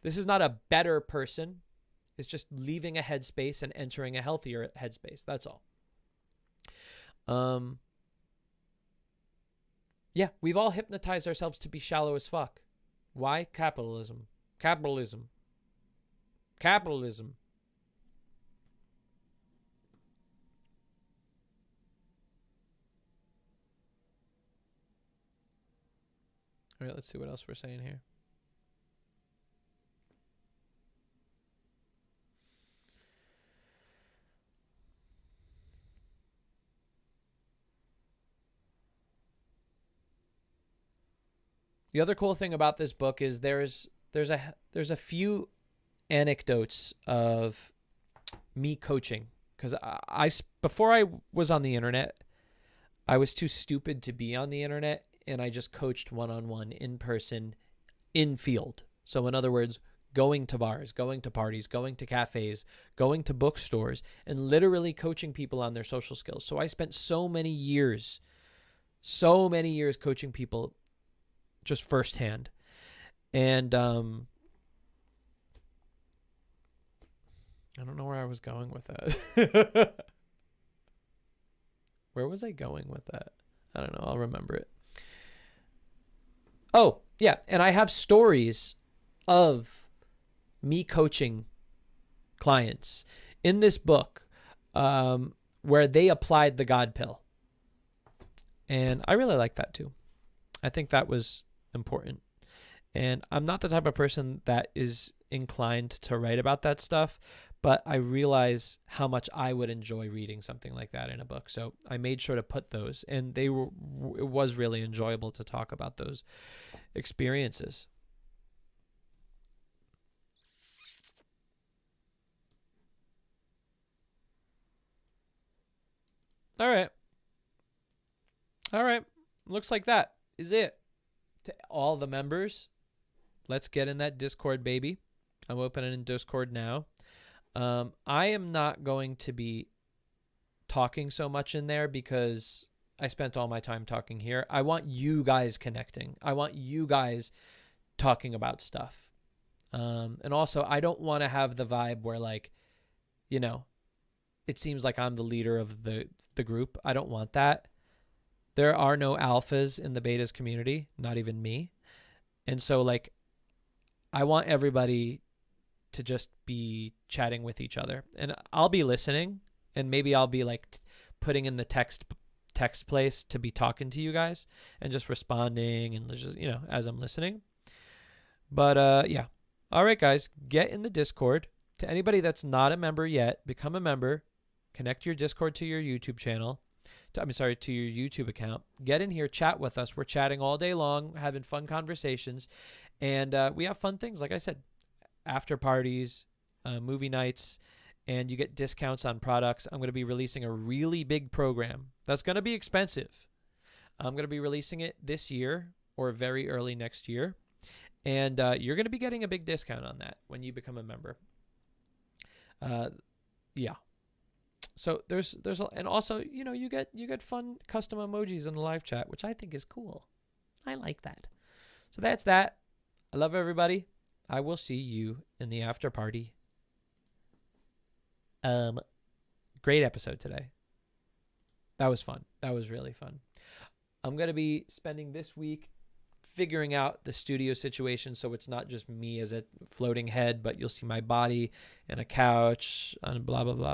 This is not a better person. It's just leaving a headspace and entering a healthier headspace. That's all. Yeah, we've all hypnotized ourselves to be shallow as fuck. Why? Capitalism. Capitalism. Capitalism. All right, let's see what else we're saying here. The other cool thing about this book is there's a few anecdotes of me coaching, because before I was on the internet, I was too stupid to be on the internet, and I just coached one-on-one in person, in field. So in other words, going to bars, going to parties, going to cafes, going to bookstores, and literally coaching people on their social skills. So I spent so many years coaching people just firsthand. And I don't know where I was going with that. Where was I going with that? I don't know. I'll remember it. Oh, yeah. And I have stories of me coaching clients in this book where they applied the God pill. And I really like that too. I think that was important. And I'm not the type of person that is inclined to write about that stuff, but I realize how much I would enjoy reading something like that in a book. So I made sure to put those, and it was really enjoyable to talk about those experiences. All right. Looks like that is it. To all the members, let's get in that Discord, baby. I'm opening in Discord now. I am not going to be talking so much in there because I spent all my time talking here. I want you guys connecting. I want you guys talking about stuff. And also, I don't want to have the vibe where, like, you know, it seems like I'm the leader of the group. I don't want that. There are no alphas in the betas community, not even me. And so, like, I want everybody to just be chatting with each other. And I'll be listening, and maybe I'll be, like, putting in the text place to be talking to you guys and just responding and just, you know, as I'm listening. But, yeah. All right, guys, get in the Discord. To anybody that's not a member yet, become a member. Connect your Discord to your YouTube channel. To your YouTube account. Get in here, chat with us. We're chatting all day long, having fun conversations. And we have fun things, like I said, after parties, movie nights, and you get discounts on products. I'm going to be releasing a really big program that's going to be expensive. I'm going to be releasing it this year or very early next year. And you're going to be getting a big discount on that when you become a member. Yeah. So and also, you know, you get fun custom emojis in the live chat, which I think is cool. I like that. So that's that. I love everybody. I will see you in the after party. Great episode today. That was fun. That was really fun. I'm going to be spending this week figuring out the studio situation, so it's not just me as a floating head, but you'll see my body and a couch and blah, blah, blah.